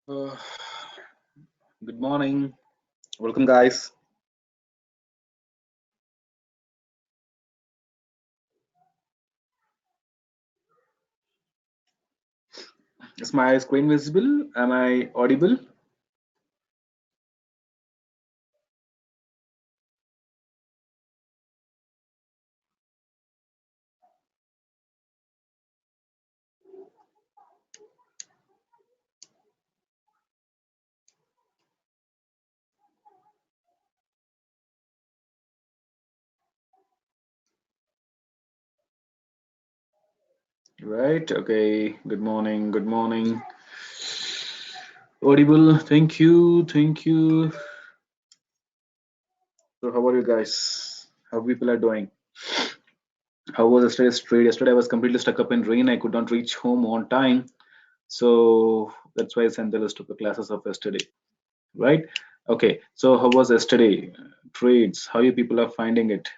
Uh, Good morning. Welcome, guys. Is my screen visible? Am I audible? Right. Okay. Good morning. Good morning. Audible. Thank you. Thank you. So, how are you guys? How people are doing? How was yesterday's trade? Yesterday, I was completely stuck up in rain. I could not reach home on time. So, that's why I sent the list of the classes of yesterday. Right. Okay. So, how was yesterday? Trades. How you people are finding it?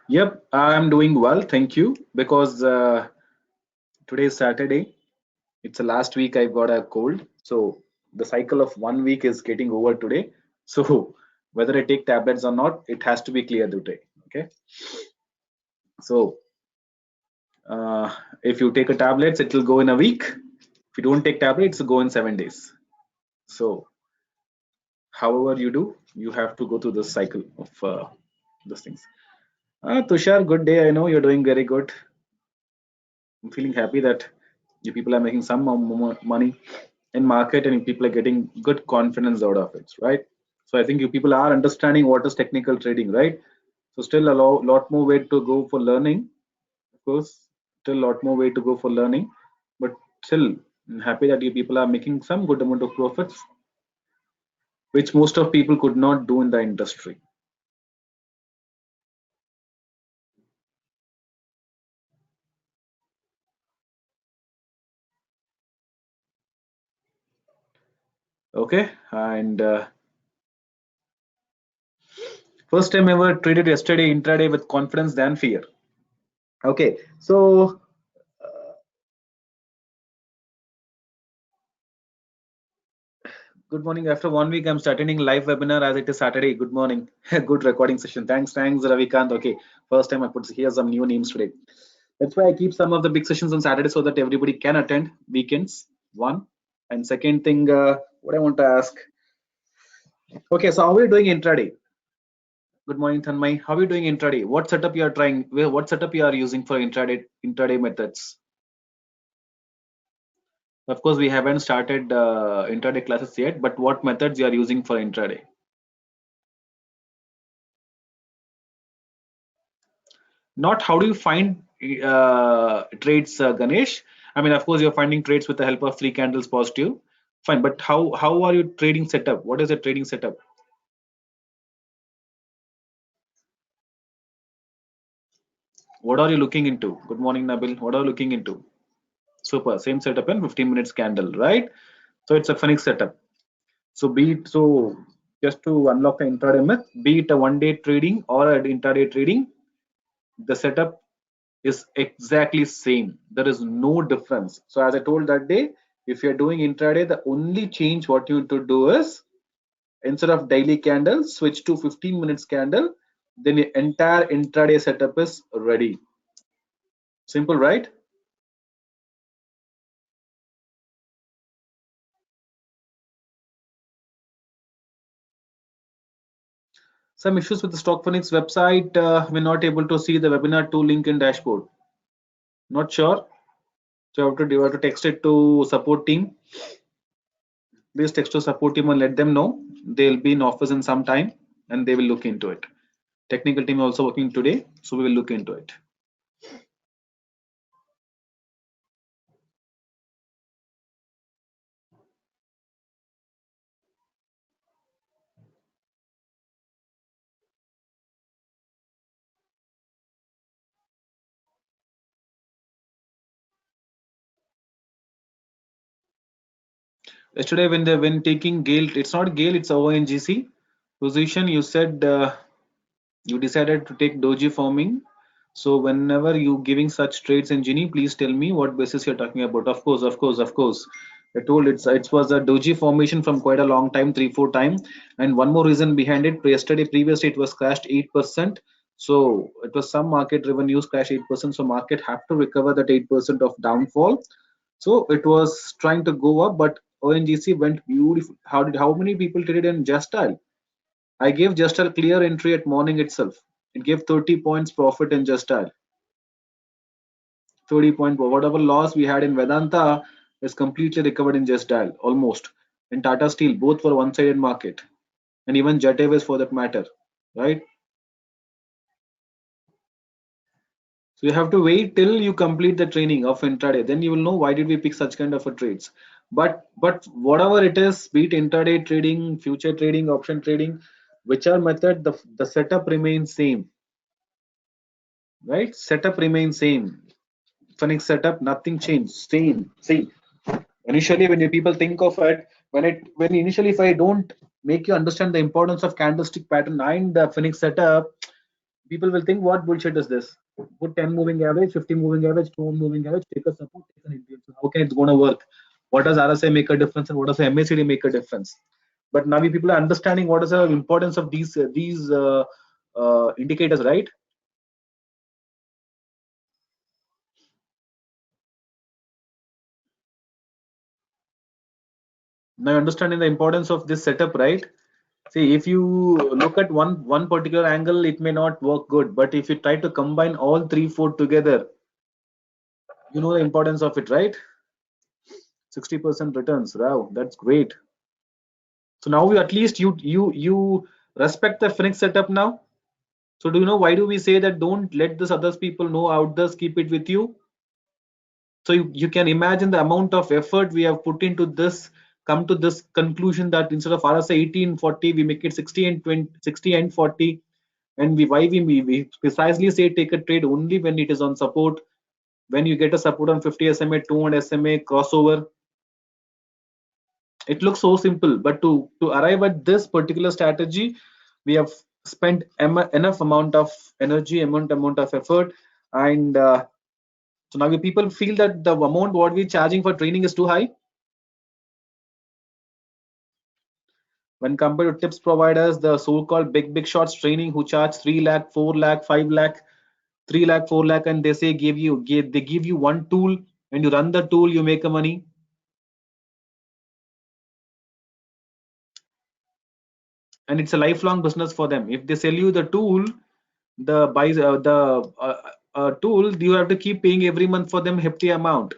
Yep, I'm doing well, thank you. Because today is Saturday. It's the last week I got a cold. So the cycle of 1 week is getting over today. So whether I take tablets or not, it has to be clear today. Okay. So if you take a tablets, it will go in a week. If you don't take tablets, it'll go in 7 days. So however you do, you have to go through this cycle of those things. Tushar, good day. I know you're doing very good. I'm feeling happy that you people are making some money in market and people are getting good confidence out of it, right? So I think you people are understanding what is technical trading, right? So still a lot more way to go for learning, of course, still a lot more way to go for learning, but still I'm happy that you people are making some good amount of profits, which most of people could not do in the industry. Okay, and first time ever traded yesterday intraday with confidence than fear. Okay, so good morning. After 1 week, I'm starting live webinar as it is Saturday. Good morning. Good recording session. Thanks, Ravikant. Okay, first time I put here some new names today. That's why I keep some of the big sessions on Saturday so that everybody can attend weekends. One and second thing, what I want to ask. Okay, so how are you doing intraday? Good morning, Tanmay. How are you doing intraday? What setup you are trying? What setup you are using for intraday methods? Of course, we haven't started intraday classes yet, but what methods you are using for intraday? Not how do you find trades, Ganesh? I mean, of course, you're finding trades with the help of three candles positive. Fine, but how are you trading setup? What is the trading setup? What are you looking into? Good morning, Nabil. What are you looking into? Super. Same setup in 15 minutes candle, right? So it's a Phoenix setup. So be it so just to unlock the intraday myth, be it a 1 day trading or an intraday trading, the setup is exactly same. There is no difference. So as I told that day, if you're doing intraday, the only change what you need to do is instead of daily candle, switch to 15 minutes candle. Then your entire intraday setup is ready. Simple, right? Some issues with the Stock Phoenix website. We're not able to see the webinar 2 link in dashboard. Not sure. So you have to text it to support team. Please text to support team and let them know. They'll be in office in some time and they will look into it. Technical team also working today, so we will look into it. Yesterday when taking Gale, it's not Gale, it's ONGC position. You said You decided to take doji forming. So whenever you giving such trades in Gini, please tell me what basis you're talking about. Of course, of course, of course. I told it was a doji formation from quite a long time, 3-4 time. And one more reason behind it. Yesterday, previously it was crashed 8%. So it was some market revenues crash 8%. So market have to recover that 8% of downfall. So it was trying to go up, but ONGC went beautiful. How many people traded in Just Dial? I gave Just Dial clear entry at morning itself. It gave 30 points profit in Just Dial. 30 point. Whatever loss we had in Vedanta is completely recovered in Just Dial, almost. In Tata Steel, both were one-sided market, and even Jet Airways for that matter, right? So you have to wait till you complete the training of intraday. Then you will know why did we pick such kind of a trades. But whatever it is, be it intraday trading, future trading, option trading, whichever method, the setup remains same, right? Setup remains same. Phoenix setup, nothing changed, same, same. Initially, when you people think of it, when initially if I don't make you understand the importance of candlestick pattern and the Phoenix setup, people will think what bullshit is this? Put 10 moving average, 50 moving average, 2 moving average, take a support, take an entry. So how can it's gonna work? What does RSI make a difference and what does MACD make a difference? But now we people are understanding what is the importance of these indicators, right? Now understanding the importance of this setup, right? See, if you look at one particular angle, it may not work good. But if you try to combine all three, four together, you know the importance of it, right? 60% returns. Wow, that's great. So now you at least you respect the Phoenix setup now. So do you know why do we say that don't let this others people know out this, keep it with you? So you can imagine the amount of effort we have put into this, come to this conclusion that instead of RSI 1840, we make it 60 and 20, 60 and 40. And we precisely say take a trade only when it is on support. When you get a support on 50 SMA, 200 SMA crossover, it looks so simple. But to arrive at this particular strategy, we have spent enough amount of energy, amount of effort, and so now people feel that the amount what we're charging for training is too high when compared to tips providers, the so-called big shots training who charge 3 lakh, 4 lakh, 5 lakh, 3 lakh, 4 lakh, and they say they give you one tool and you run the tool, you make a money. And it's a lifelong business for them. If they sell you the tool, the tool, you have to keep paying every month for them hefty amount,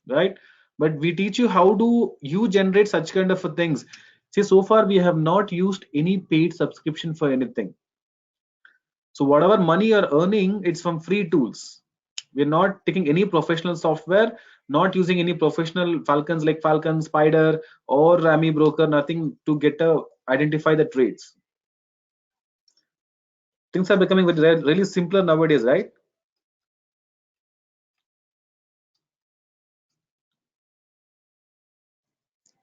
right? But we teach you how do you generate such kind of things. See, so far we have not used any paid subscription for anything. So whatever money you're earning, it's from free tools. We're not taking any professional software, not using any professional Falcons like Falcon, Spider, or Rami Broker, nothing to get a identify the trades. Things are becoming really simpler nowadays, right?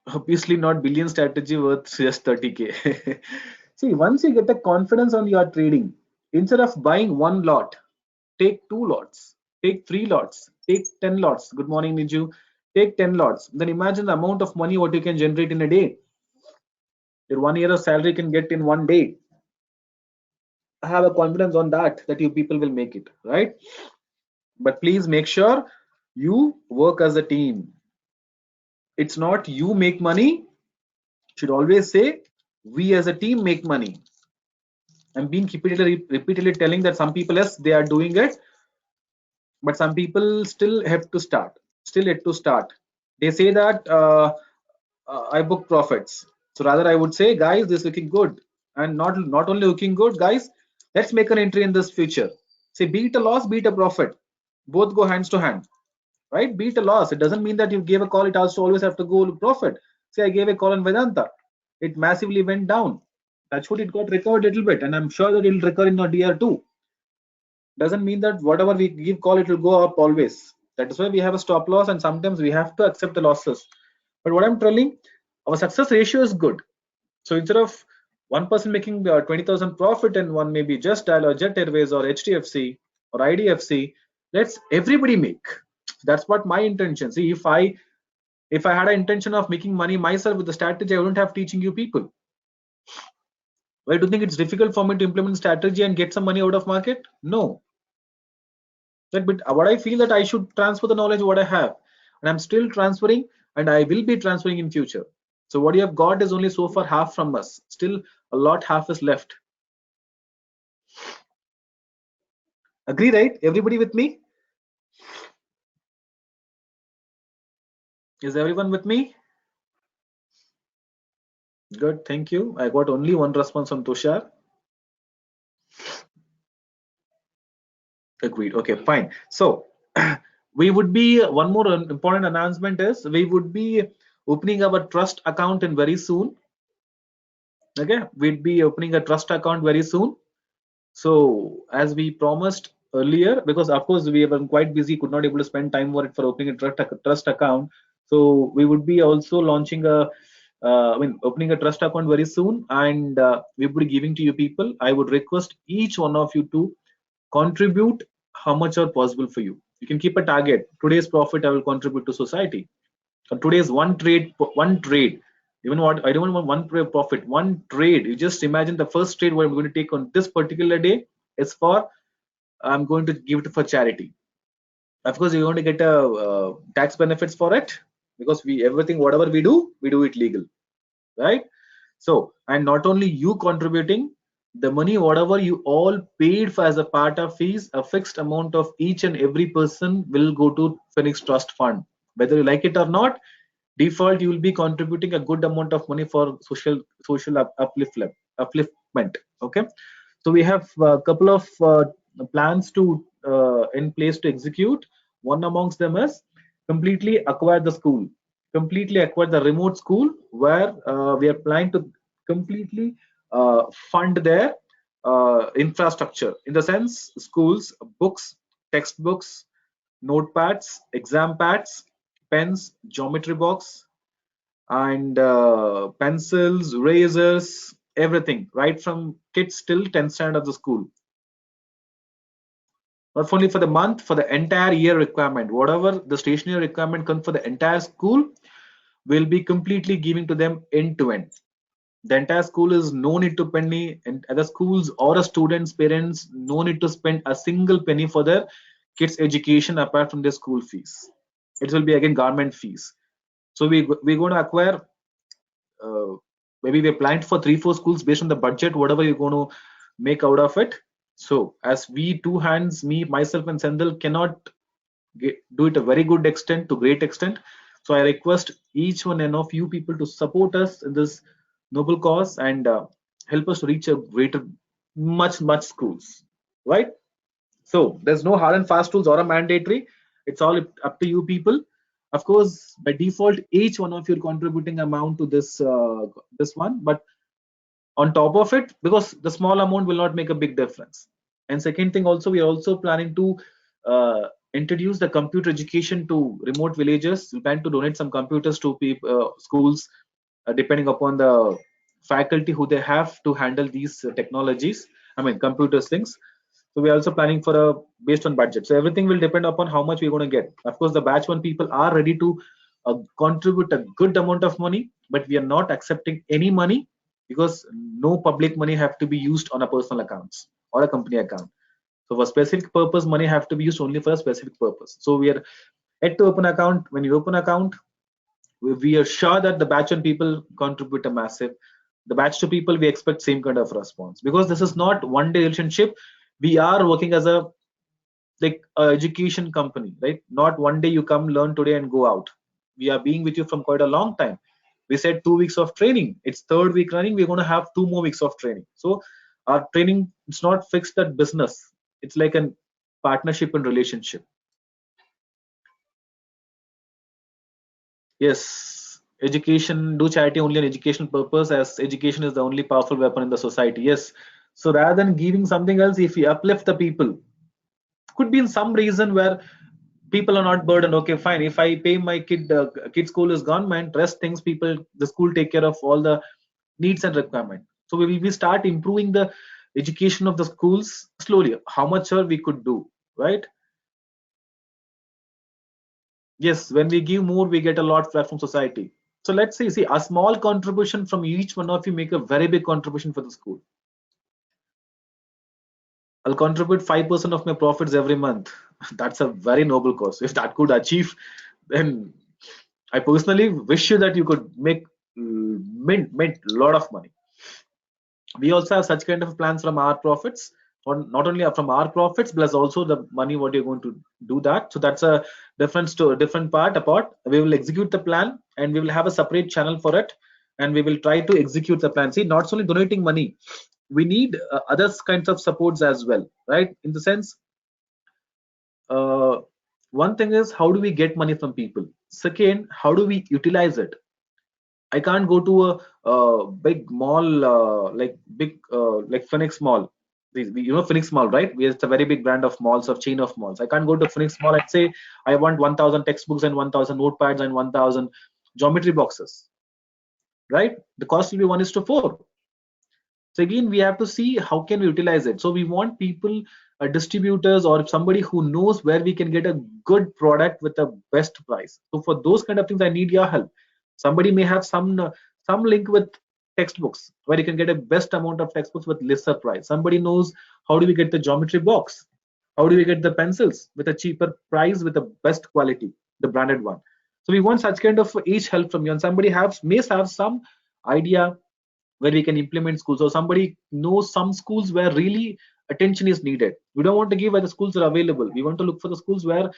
Obviously not billion strategy worth just 30K. See, once you get a confidence on your trading, instead of buying one lot, take two lots, take three lots, take 10 lots. Good morning, Niju. Take 10 lots. Then imagine the amount of money what you can generate in a day. Your 1 year of salary can get in one day. I have a confidence on that you people will make it, right? But please make sure you work as a team. It's not you make money, should always say we as a team make money. I'm being repeatedly telling that some people, yes, they are doing it, but some people still have to start, still yet to start. They say that I book profits. So rather I would say, guys, this is looking good. And not only looking good, guys, let's make an entry in this future. Say, be it a loss, be it a profit. Both go hands to hand, right? Be it a loss. It doesn't mean that you gave a call, it also always have to go profit. Say I gave a call on Vedanta. It massively went down. That's what it got recovered a little bit. And I'm sure that it'll recover in the DR2. Doesn't mean that whatever we give call, it will go up always. That is why we have a stop loss and sometimes we have to accept the losses. But what I'm telling, our success ratio is good. So instead of one person making 20,000 profit and one maybe Just Dial or Jet Airways or HDFC or IDFC. Let's everybody make. That's what my intention. See, if I had an intention of making money myself with the strategy, I wouldn't have teaching you people. Why do you think it's difficult for me to implement strategy and get some money out of market? No. But what I feel that I should transfer the knowledge what I have, and I'm still transferring, and I will be transferring in future. So what you have got is only so far half from us. Still a lot half is left. Agree, right? Everybody with me? Is everyone with me? Good, thank you. I got only one response from Tushar. Agreed. Okay, fine. So we would be, one more important announcement is we would be opening our trust account in very soon. Okay, we'd be opening a trust account very soon. So as we promised earlier, because of course we were quite busy, could not able to spend time for it for opening a trust account. So we would be also launching a, opening a trust account very soon, and we would be giving to you people. I would request each one of you to contribute how much are possible for you. You can keep a target. Today's profit I will contribute to society. Today's one trade. Even what I don't want one profit, one trade. You just imagine the first trade what I'm going to take on this particular day is for, I'm going to give it for charity. Of course, you're going to get a tax benefits for it, because we everything whatever we do it legal, right? So, and not only you contributing, the money whatever you all paid for as a part of fees, a fixed amount of each and every person will go to Phoenix Trust Fund. Whether you like it or not, default you will be contributing a good amount of money for social upliftment. Okay, so we have a couple of plans to in place to execute. One amongst them is completely acquire the school, completely acquire the remote school, where we are planning to completely fund their infrastructure, in the sense schools, books, textbooks, notepads, exam pads, pens, geometry box, and pencils, razors, everything, right from kids till 10th standard of the school. Not only for the month, for the entire year requirement, whatever the stationery requirement comes for the entire school, will be completely giving to them end to end. The entire school is no need to penny, and other schools or a student's parents no need to spend a single penny for their kids' education apart from their school fees. It will be again government fees. So we're going to acquire, maybe we're planned for 3-4 schools based on the budget, whatever you're going to make out of it. So as we two hands, me, myself, and Sendil cannot do it a very good extent to great extent. So I request each one and of you people to support us in this noble cause and help us to reach a greater, much schools, right? So there's no hard and fast rules or a mandatory. It's all up to you people. Of course, by default, each one of you are contributing amount to this one, but on top of it, because the small amount will not make a big difference. And second thing also, we are also planning to introduce the computer education to remote villages. We plan to donate some computers to schools, depending upon the faculty who they have to handle these technologies, computers things. So we are also planning for a based on budget. So everything will depend upon how much we're going to get. Of course, the batch one people are ready to contribute a good amount of money, but we are not accepting any money, because no public money have to be used on a personal accounts or a company account. So for specific purpose, money have to be used only for a specific purpose. So we are yet to open account. When you open account, we are sure that the batch one people contribute a massive. The batch two people, we expect same kind of response, because this is not one day relationship. We are working as a education company, right? Not one day you come learn today and go out. We are being with you from quite a long time. We said 2 weeks of training, it's third week running, we're going to have 2 more weeks of training. So our training, it's not fixed at business, it's like a partnership and relationship. Yes, education, do charity only on educational purpose, as education is the only powerful weapon in the society. Yes, so rather than giving something else, if we uplift the people, could be in some reason where people are not burdened. Okay, fine, if I pay my kid school is government, rest things people, the school take care of all the needs and requirement. So we will start improving the education of the schools slowly. How much sir we could do, right? Yes, when we give more, we get a lot back from society. So let's see, a small contribution from each one of you make a very big contribution for the school. I'll contribute 5% of my profits every month. That's a very noble cause. If that could achieve, then I personally wish you that you could make mint a lot of money. We also have such kind of plans from our profits, or not only from our profits, plus also the money what you're going to do that. So that's a different part apart. We will execute the plan and we will have a separate channel for it, and we will try to execute the plan. See, not only donating money, we need other kinds of supports as well, right? In the sense, uh, one thing is how do we get money from people. Second, how do we utilize it. I can't go to a big mall like Phoenix Mall. You know Phoenix Mall, right? It's a very big brand of malls, of chain of malls. I can't go to Phoenix Mall and say I want 1,000 textbooks and 1,000 notepads and 1,000 geometry boxes, right? The cost will be 1:4. So again, we have to see how can we utilize it. So we want people, distributors, or somebody who knows where we can get a good product with the best price. So for those kind of things, I need your help. Somebody may have some link with textbooks where you can get a best amount of textbooks with lesser price. Somebody knows how do we get the geometry box, how do we get the pencils with a cheaper price with the best quality, the branded one. So we want such kind of each help from you, and somebody may have some idea where we can implement schools, or somebody knows some schools where really attention is needed. We don't want to give where the schools are available. We want to look for the schools where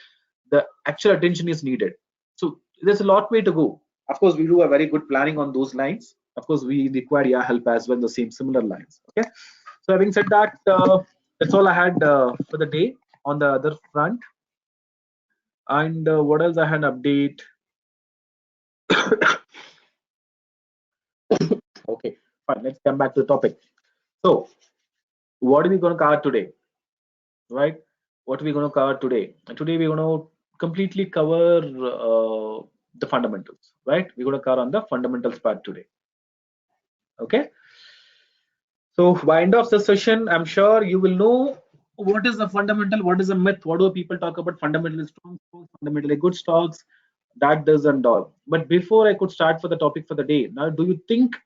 the actual attention is needed. So there's a lot way to go. Of course, we do a very good planning on those lines. Of course, we require your help as well, the same similar lines. Okay. So having said that, that's all I had for the day on the other front. And what else I had update? Okay, fine. Let's come back to the topic. So, what are we going to cover today? Right? What are we going to cover today? Today we're going to completely cover the fundamentals. Right? We're going to cover on the fundamentals part today. Okay. So by end of the session, I'm sure you will know what is the fundamental, what is a myth, what do people talk about fundamentally strong stocks, fundamentally good stocks, that does and all. But before I could start for the topic for the day, now do you think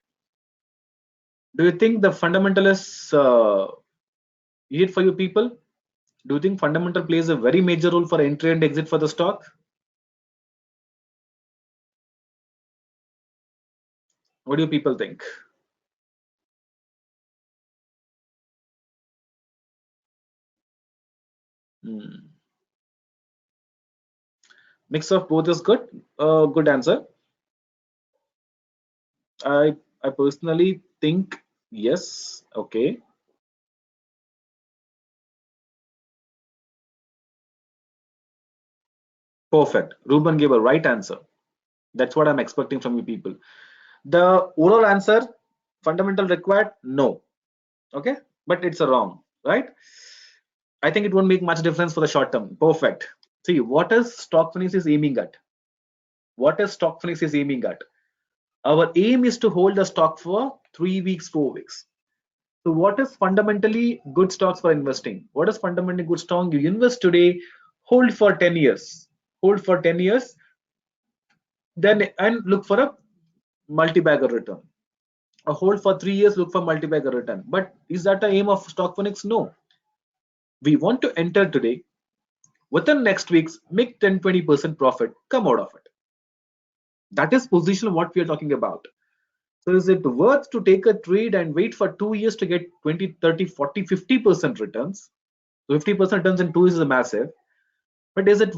the fundamental is it for you people? Do you think fundamental plays a very major role for entry and exit for the stock? What do you people think? Hmm. Mix of both is good. Good answer. I personally think yes. Okay. Perfect. Ruben gave a right answer. That's what I'm expecting from you people. The overall answer, fundamental required, no. Okay, but it's a wrong, right? I think it won't make much difference for the short term. Perfect. See, what is stock finish is aiming at? What is stock finish is aiming at? Our aim is to hold the stock for 3 weeks, 4 weeks. So what is fundamentally good stocks for investing? What is fundamentally good stock? You invest today, hold for 10 years. Hold for 10 years, then and look for a multi-bagger return. A hold for 3 years, look for multi-bagger return. But is that the aim of Stock Phoenix? No. We want to enter today, within next weeks, make 10-20% profit, come out of it. That is position what we are talking about. So is it worth to take a trade and wait for 2 years to get 20, 30, 40, 50% returns? So 50% returns in 2 years is massive. But is it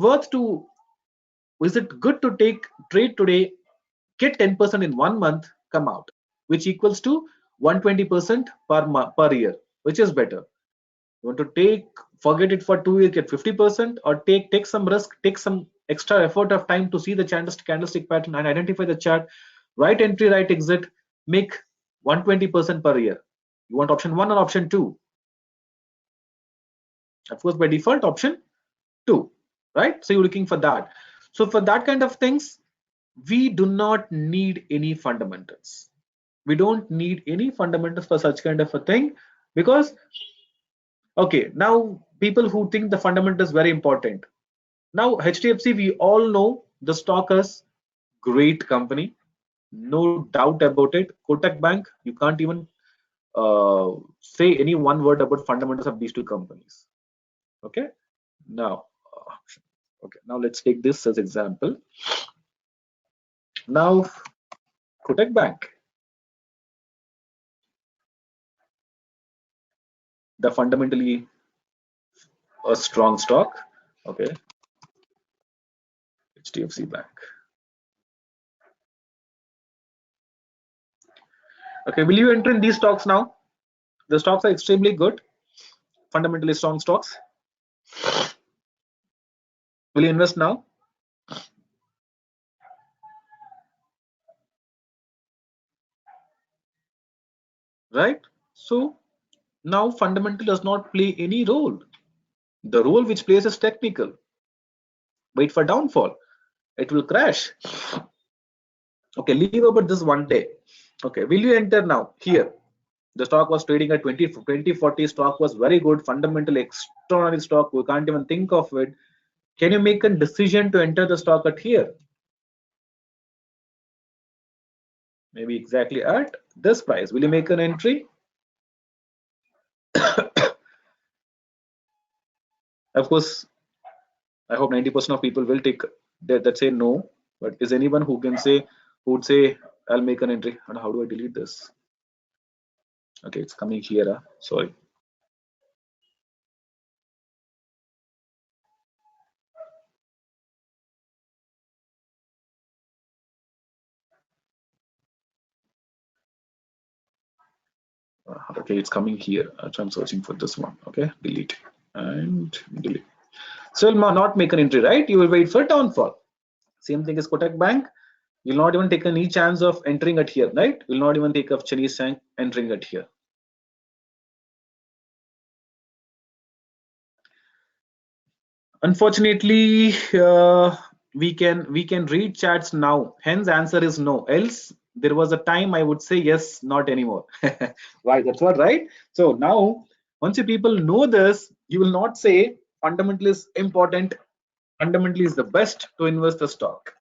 good to take trade today, get 10% in 1 month, come out, which equals to 120% per year, which is better? You want to forget it for 2 years, get 50%, or take some risk, take some extra effort of time to see the candlestick pattern and identify the chart, right entry, right exit, make 120% per year. You want option 1 or option 2? Of course, by default, option 2, right? So you're looking for that. So for that kind of things, we do not need any fundamentals. We don't need any fundamentals for such kind of a thing, because okay, now people who think the fundamental is very important. Now HDFC, we all know the stock is great company, no doubt about it. Kotak Bank, you can't even say any one word about fundamentals of these two companies. Okay, now okay, now let's take this as example. Now Kotak Bank, the fundamentally a strong stock. Okay, HDFC Bank. Okay, will you enter in these stocks now? The stocks are extremely good, fundamentally strong stocks. Will you invest now? Right? So now fundamental does not play any role. The role which plays is technical. Wait for downfall. It will crash. Okay, leave about this one day. Okay, will you enter now? Here, the stock was trading at 2040. Stock was very good, fundamental, extraordinary stock. We can't even think of it. Can you make a decision to enter the stock at here? Maybe exactly at this price. Will you make an entry? Of course, I hope 90% of people will take that say no. But is anyone who can say, who would say, I'll make an entry? And how do I delete this? Okay, it's coming here. Sorry. Okay, it's coming here. So I'm searching for this one. Okay, delete and delete. So you'll not make an entry, right? You will wait for downfall. Same thing as Kotak Bank. You'll not even take any chance of entering it here, right? You'll not even take of Chinese Bank entering it here. Unfortunately, we can read chats now. Hence, answer is no. Else, there was a time I would say yes, not anymore. Right? That's what, right? So now, once you people know this, you will not say fundamental is important. Fundamentally is the best to invest the stock.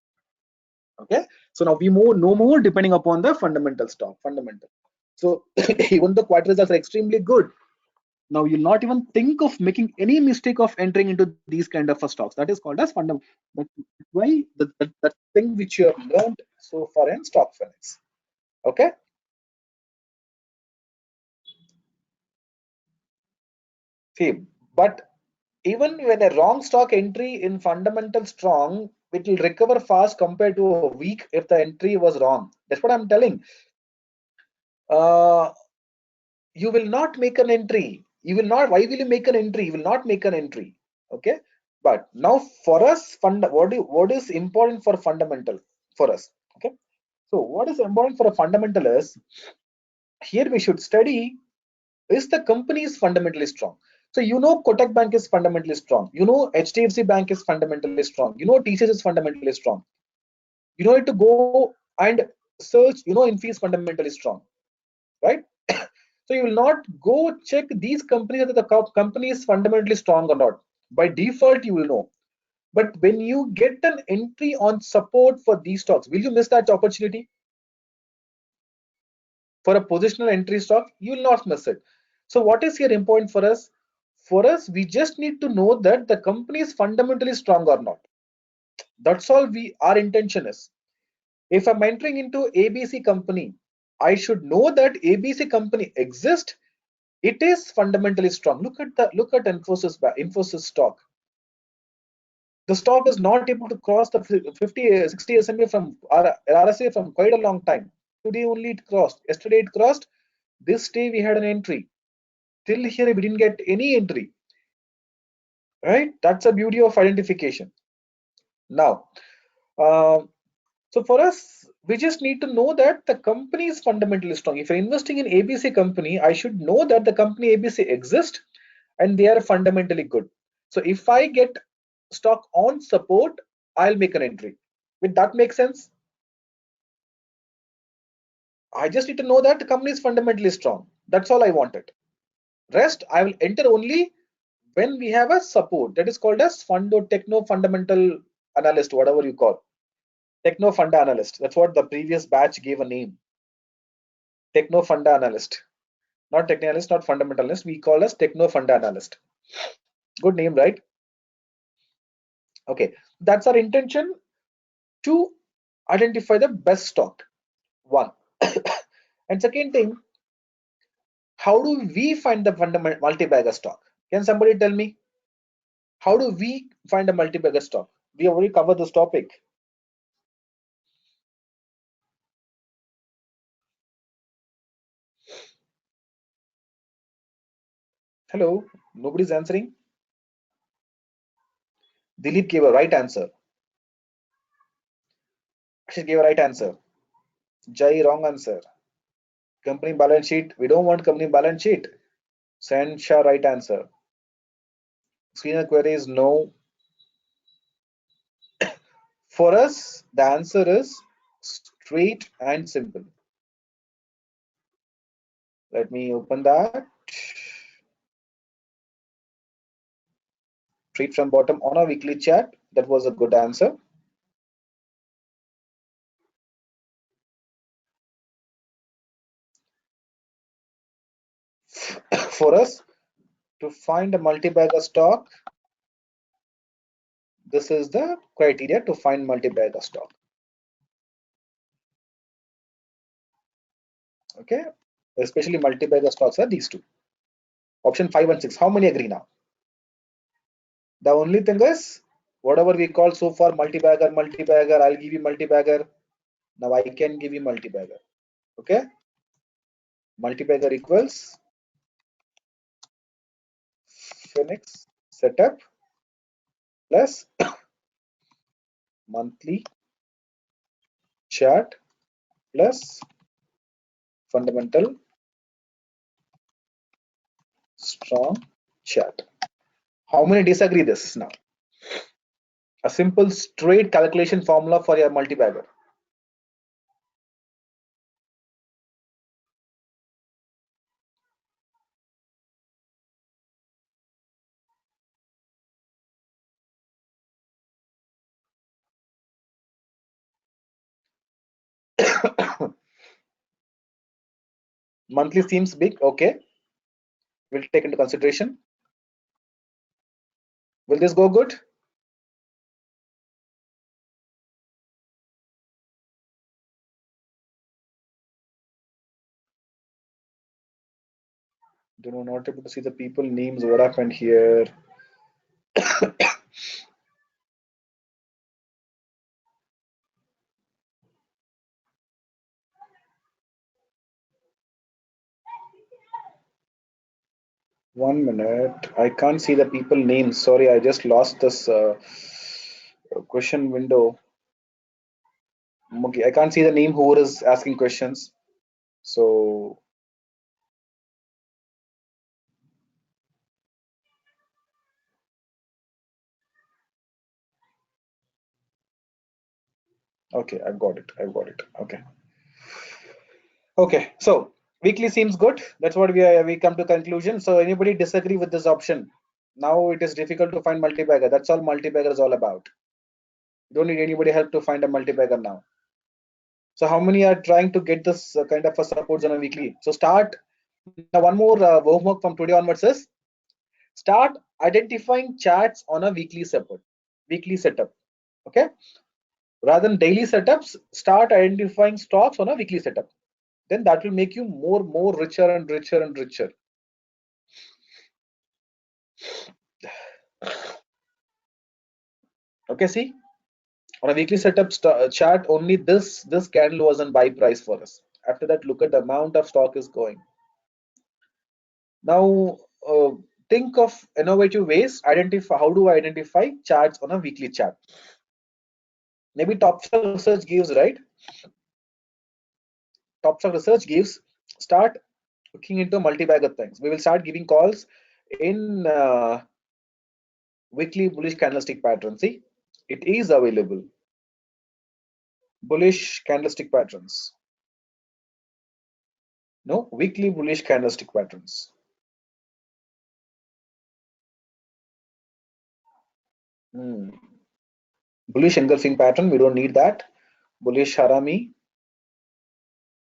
Okay. So now we know more depending upon the fundamental stock. Fundamental. So even the quarter results are extremely good. Now you'll not even think of making any mistake of entering into these kind of stocks. That is called as fundamental. That's why the thing which you have learned so far in stock finance. Okay. See, but even when a wrong stock entry in fundamental strong, it will recover fast compared to a weak if the entry was wrong. That's what I'm telling. Uh, you will not make an entry. You will not. Why will you make an entry? You will not make an entry. Okay. But now for us, what is important for fundamental for us? Okay. So what is important for a fundamental is, here we should study, is the company is fundamentally strong. So you know Kotak Bank is fundamentally strong. You know HDFC Bank is fundamentally strong. You know TCS is fundamentally strong. You know it to go and search. You know Infy is fundamentally strong, right? So you will not go check these companies whether the company is fundamentally strong or not. By default, you will know. But when you get an entry on support for these stocks, will you miss that opportunity? For a positional entry stock, you will not miss it. So what is here important for us? For us, we just need to know that the company is fundamentally strong or not. That's all our intention is. If I'm entering into ABC company, I should know that ABC company exists. It is fundamentally strong. Look at Infosys stock. The stock is not able to cross the 50 60 SMA from RSA from quite a long time. Today only it crossed. Yesterday it crossed. This day we had an entry. Till here we didn't get any entry. Right? That's the beauty of identification. Now, uh, so for us, we just need to know that the company is fundamentally strong. If you're investing in ABC company, I should know that the company ABC exists and they are fundamentally good. So if I get stock on support, I'll make an entry. Will that make sense? I just need to know that the company is fundamentally strong. That's all I wanted. Rest I will enter only when we have a support. That is called as techno fundamental analyst, whatever you call. Techno funda analyst. That's what the previous batch gave a name. Techno funda analyst. Not techno analyst, not fundamentalist. We call as techno funda analyst. Good name, right? Okay. That's our intention, to identify the best stock. One. And second thing, how do we find the fundamental multi-bagger stock? Can somebody tell me? How do we find a multi-bagger stock? We already covered this topic. Hello, nobody's answering. Dilip gave a right answer. She gave a right answer. Jai, wrong answer. Company balance sheet. We don't want company balance sheet. Sansha, right answer. Screener query is no. For us, the answer is straight and simple. Let me open that. Straight from bottom on a weekly chat. That was a good answer. For us to find a multi-bagger stock, this is the criteria to find multi-bagger stock. Okay, especially multi-bagger stocks are these two. Option 5 and 6. How many agree now? The only thing is, whatever we call so far multi-bagger, I'll give you multi-bagger. Now I can give you multi-bagger. Okay, multi-bagger equals Phoenix setup plus monthly chart plus fundamental strong chart. How many disagree this now? A simple straight calculation formula for your multi-bagger. Monthly seems big. Okay, we'll take into consideration. Will this go good? Do not able to see the people names. What happened here? One minute. I can't see the people names. Sorry, I just lost this question window. Okay, I can't see the name who is asking questions. So okay, I've got it. I've got it. Okay. Okay. So weekly seems good. That's what we come to conclusion. So anybody disagree with this option? Now it is difficult to find multi-bagger. That's all multi-bagger is all about. You don't need anybody help to find a multi-bagger now. So how many are trying to get this kind of a supports on a weekly? So start. Now one more homework from today onwards is start identifying charts on a weekly setup. Okay, rather than daily setups, start identifying stocks on a weekly setup. Then that will make you more richer and richer and richer. Okay, see, on a weekly setup chart, only this candle was on buy price for us. After that, look at the amount of stock is going. Now think of innovative ways. Identify, how do I identify charts on a weekly chart? Maybe Topstock Research gives, right? Topstock Research gives, start looking into multi-bagger things. We will start giving calls in weekly bullish candlestick pattern. See, it is available. Bullish candlestick patterns. No, weekly bullish candlestick patterns. Bullish engulfing pattern, we don't need that. Bullish harami,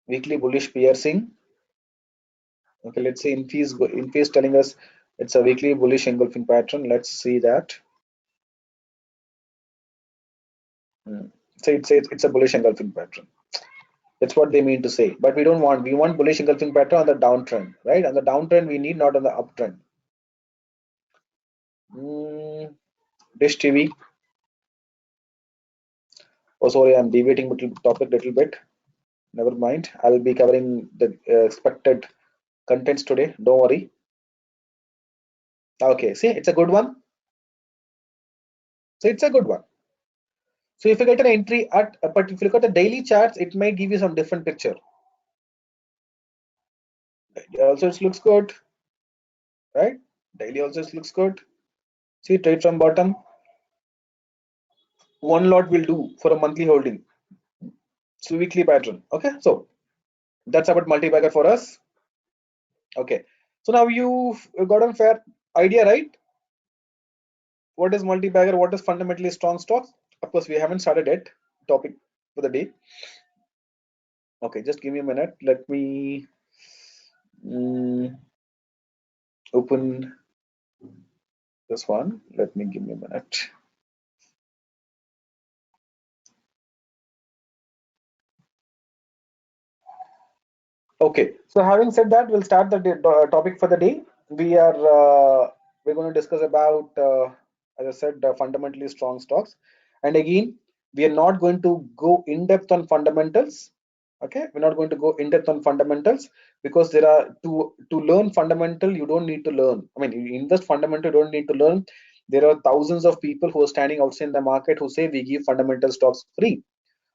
weekly bullish piercing. Okay, let's say Infy is telling us it's a weekly bullish engulfing pattern. Let's see that. So it's a bullish engulfing pattern. That's what they mean to say. But we want bullish engulfing pattern on the downtrend, right? On the downtrend we need, not on the uptrend. Dish TV. Oh, sorry, I'm deviating topic little bit. Never mind. I'll be covering the expected contents today. Don't worry. Okay, see, it's a good one. So it's a good one. So if you get an entry at, but if you look at the daily charts, it may give you some different picture. Also, it looks good, right? Daily also it looks good. See, trade from bottom. One lot will do for a monthly holding. So weekly pattern. Okay, so that's about multi-bagger for us. Okay, so now you've got a fair idea, right? What is multi-bagger? What is fundamentally strong stocks? Of course, we haven't started yet. Topic for the day. Okay, just give me a minute. Let me open this one. Let me give me a minute. Okay, so having said that, we'll start the topic for the day. We're going to discuss about, as I said, fundamentally strong stocks. And again, we are not going to go in depth on fundamentals. Okay, we're not going to go in depth on fundamentals because there are to learn fundamental, you don't need to learn. I mean, you invest fundamental, you don't need to learn. There are thousands of people who are standing outside in the market who say we give fundamental stocks free.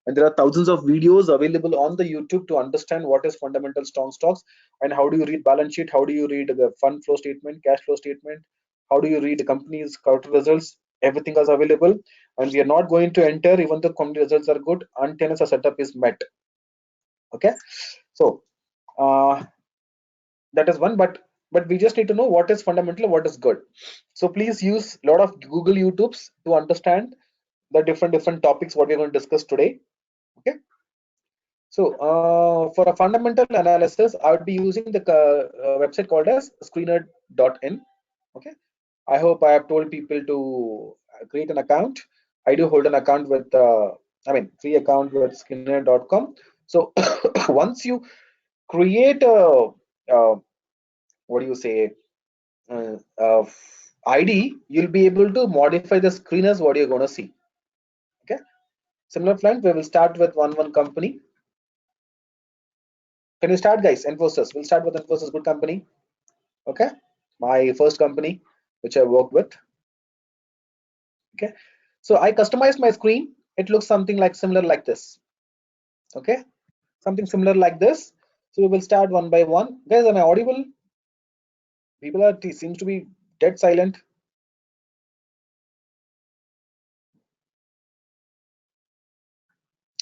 And there are thousands of videos available on the YouTube to understand what is fundamental strong stocks and how do you read balance sheet, how do you read the fund flow statement, cash flow statement, how do you read the company's quarter results. Everything is available, and we are not going to enter even though company results are good until a setup is met. Okay, so that is one, but we just need to know what is fundamental, what is good. So please use a lot of Google YouTubes to understand the different topics what we're going to discuss today. Okay. So for a fundamental analysis, I would be using the website called as screener.in. Okay. I hope I have told people to create an account. I do hold an account with, free account with screener.com. So once you create a, what do you say, ID, you'll be able to modify the screeners what you're going to see. Okay. Similar plan, we will start with one company. Can you start, guys? Infosys. We'll start with Infosys, good company. Okay, my first company which I work with. Okay, so I customized my screen. It looks something like similar like this. Okay, something similar like this. So we will start one by one. Guys, am I audible? People are seems to be dead silent.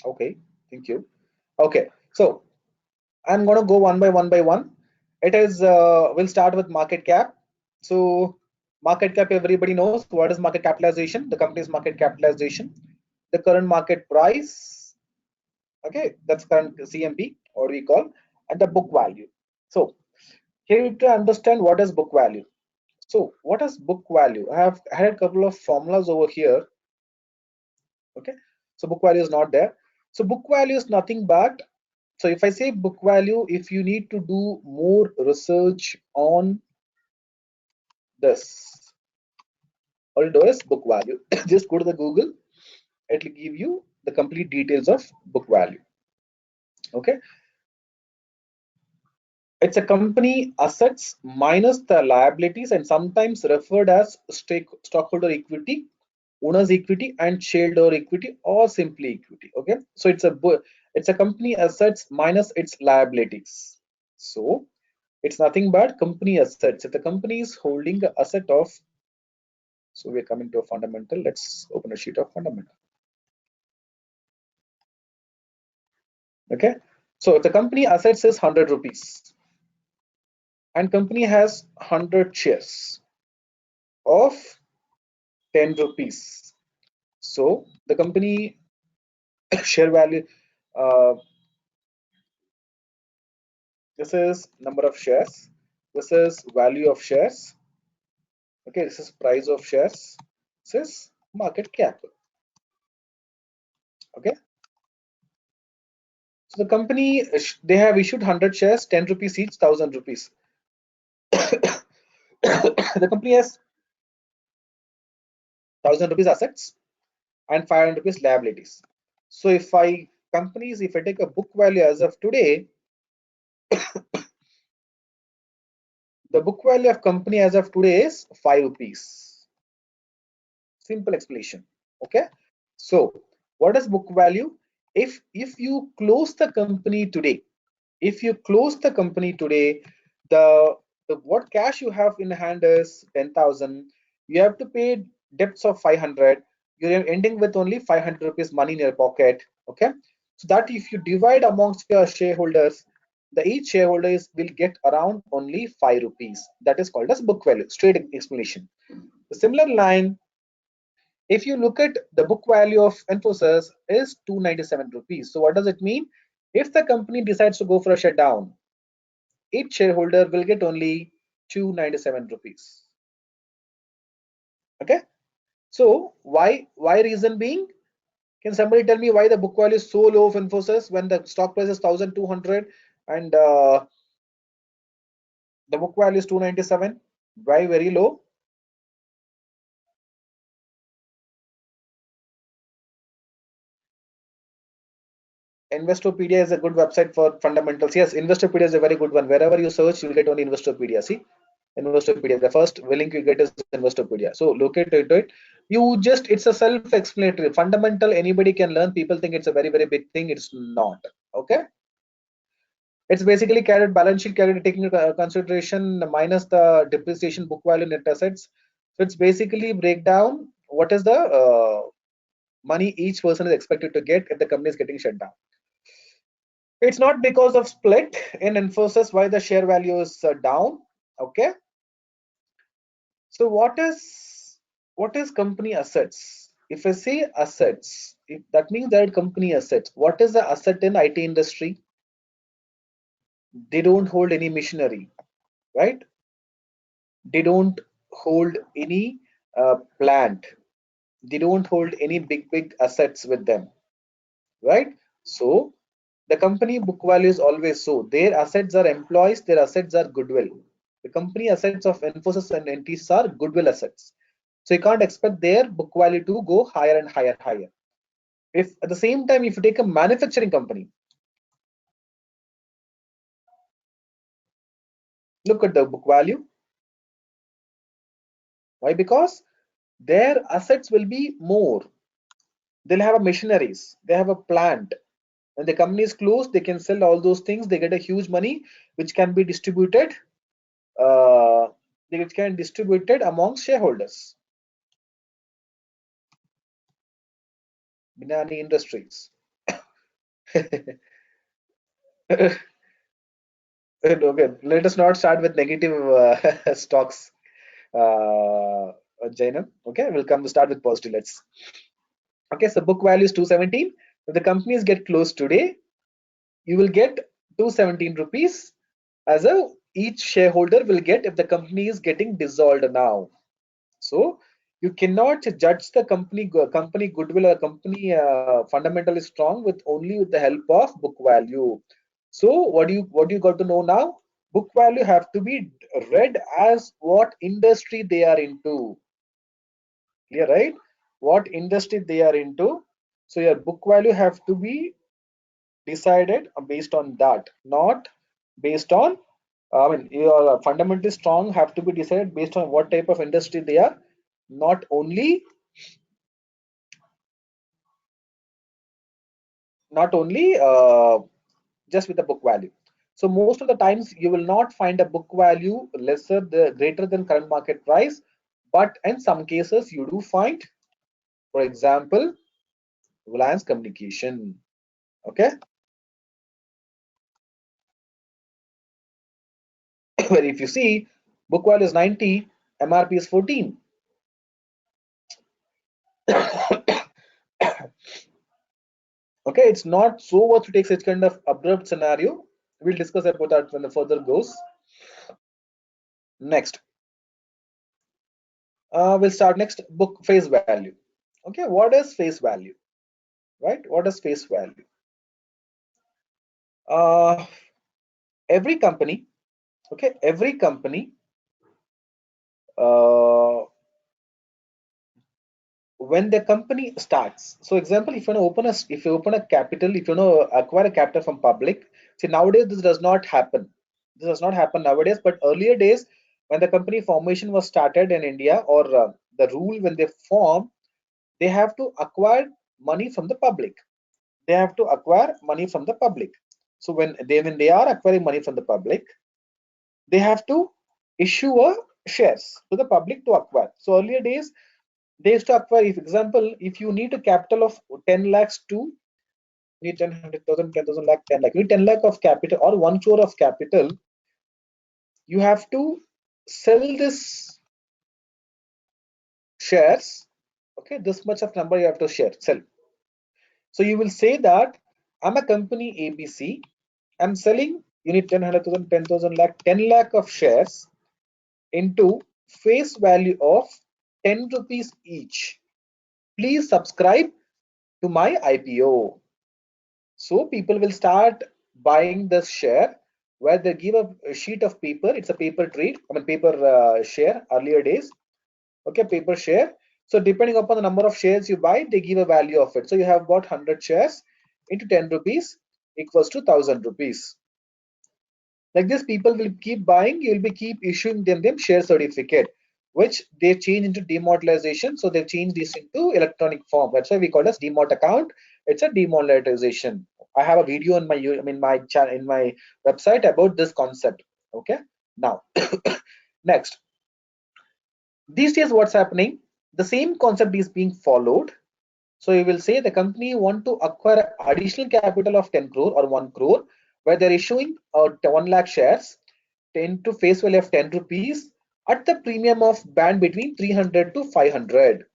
Okay, thank you. Okay, so I'm gonna go one by one. It is we'll start with market cap. So market cap, everybody knows what is market capitalization, the company's market capitalization, the current market price. Okay, that's current CMP, or we call, and the book value. So here you to understand what is book value. So what is book value? I have had a couple of formulas over here. Okay, so book value is not there. So book value is nothing but, so if I say book value, if you need to do more research on this, all you do is book value. Just go to the Google, it will give you the complete details of book value. Okay, it's a company assets minus the liabilities and sometimes referred as stockholder equity, owner's equity, and shareholder equity, or simply equity. Okay, so it's a company assets minus its liabilities. So it's nothing but company assets. If the company is holding the asset of, so we're coming to a fundamental. Let's open a sheet of fundamental. Okay, So the company assets is 100 rupees and company has 100 shares of 10 rupees. So the company share value, uh, this is number of shares, this is value of shares, okay, this is price of shares, this is market cap, okay. So the company, they have issued 100 shares, 10 rupees each, 1000 rupees. The company has 1000 rupees assets and 500 rupees liabilities. So if I take a book value as of today, the book value of company as of today is 5 rupees. Simple explanation. Okay. So what is book value? If you close the company today, the what cash you have in hand is 10,000. You have to pay debts of 500. You're ending with only 500 rupees money in your pocket. Okay. So that if you divide amongst your shareholders, the each shareholders will get around only 5 rupees. That is called as book value. Straight explanation. The similar line, if you look at the book value of Infosys is 297 rupees. So what does it mean? If the company decides to go for a shutdown, each shareholder will get only 297 rupees. Okay. So why reason being? Can somebody tell me why the book value is so low of Infosys when the stock price is 1200 and the book value is 297? Why very low? Investopedia is a good website for fundamentals. Yes, Investopedia is a very good one. Wherever you search, you'll get only Investopedia. See, Investopedia. The first link you get is Investopedia. So look into it. You just, it's a self-explanatory. Fundamental, anybody can learn. People think it's a very, very big thing. It's not. Okay. It's basically carried balance sheet carried taking into consideration minus the depreciation, book value, net assets. So it's basically breakdown what is the money each person is expected to get if the company is getting shut down. It's not because of split in Infosys why the share value is down. Okay. So what is company assets? If I say assets, if that means that company assets. What is the asset in IT industry? They don't hold any machinery, right? They don't hold any plant. They don't hold any big assets with them, right? So the company book value is always so. Their assets are employees, their assets are goodwill. The company assets of Infosys and NTs are goodwill assets. So you can't expect their book value to go higher and higher. If at the same time, if you take a manufacturing company, look at the book value. Why? Because their assets will be more. They'll have a machineries, they have a plant. When the company is closed, they can sell all those things. They get a huge money, which can be distributed. Which can distributed among shareholders. Binani Industries. Okay, let us not start with negative stocks, Jainam. Okay, we'll come to start with positive. Let's. Okay, so book value is 217. If the companies get closed today, you will get 217 rupees as a each shareholder will get if the company is getting dissolved now. So you cannot judge the company goodwill or company fundamentally strong with only with the help of book value. So what you got to know now? Book value have to be read as what industry they are into. Clear, right? What industry they are into. So your book value have to be decided based on that, not based on. I mean, your fundamentally strong have to be decided based on what type of industry they are, not only just with the book value. So most of the times you will not find a book value greater than current market price, but in some cases you do find, for example, Reliance Communication. Okay, Where if you see book value is 90, MRP is 14. Okay, it's not so worth to take such kind of abrupt scenario. We'll discuss about that when the further goes. Next, we'll start next book face value. Okay, what is face value? Right? What is face value? Every company, okay, every company when the company starts. So example, if you open a capital, if you know acquire a capital from public, see nowadays this does not happen. This does not happen nowadays, but earlier days when the company formation was started in India, or the rule when they form, they have to acquire money from the public. They have to acquire money from the public. So when they are acquiring money from the public, they have to issue a shares to the public to acquire. So earlier days they used to acquire, if example, if you need a capital of 10 lakhs to need 10, 100,000, 10,000 lakh, 10 lakh, you need 10 lakh of capital or 1 crore of capital, you have to sell this shares. Okay, this much of number you have to sell. So you will say that I'm a company ABC, I'm selling, you need 10, 100,000, 10,000 lakh, 10 lakh of shares into face value of 10 rupees each. Please subscribe to my IPO. So people will start buying this share, where they give a sheet of paper. It's a paper trade, I mean paper share earlier days. Okay, paper share. So depending upon the number of shares you buy, they give a value of it. So you have bought 100 shares into 10 rupees equals to 1000 rupees. Like this, people will keep buying. You will be keep issuing them share certificate, which they change into demonetization. So they change this into electronic form. That's why we call it as demot account. It's a demonetization. I have a video in my channel, in my website about this concept. Okay, now next, these days what's happening, the same concept is being followed. So you will say the company want to acquire additional capital of 10 crore or 1 crore, where they're issuing 1 lakh shares 10 to face value of 10 rupees at the premium of band between 300 to 500.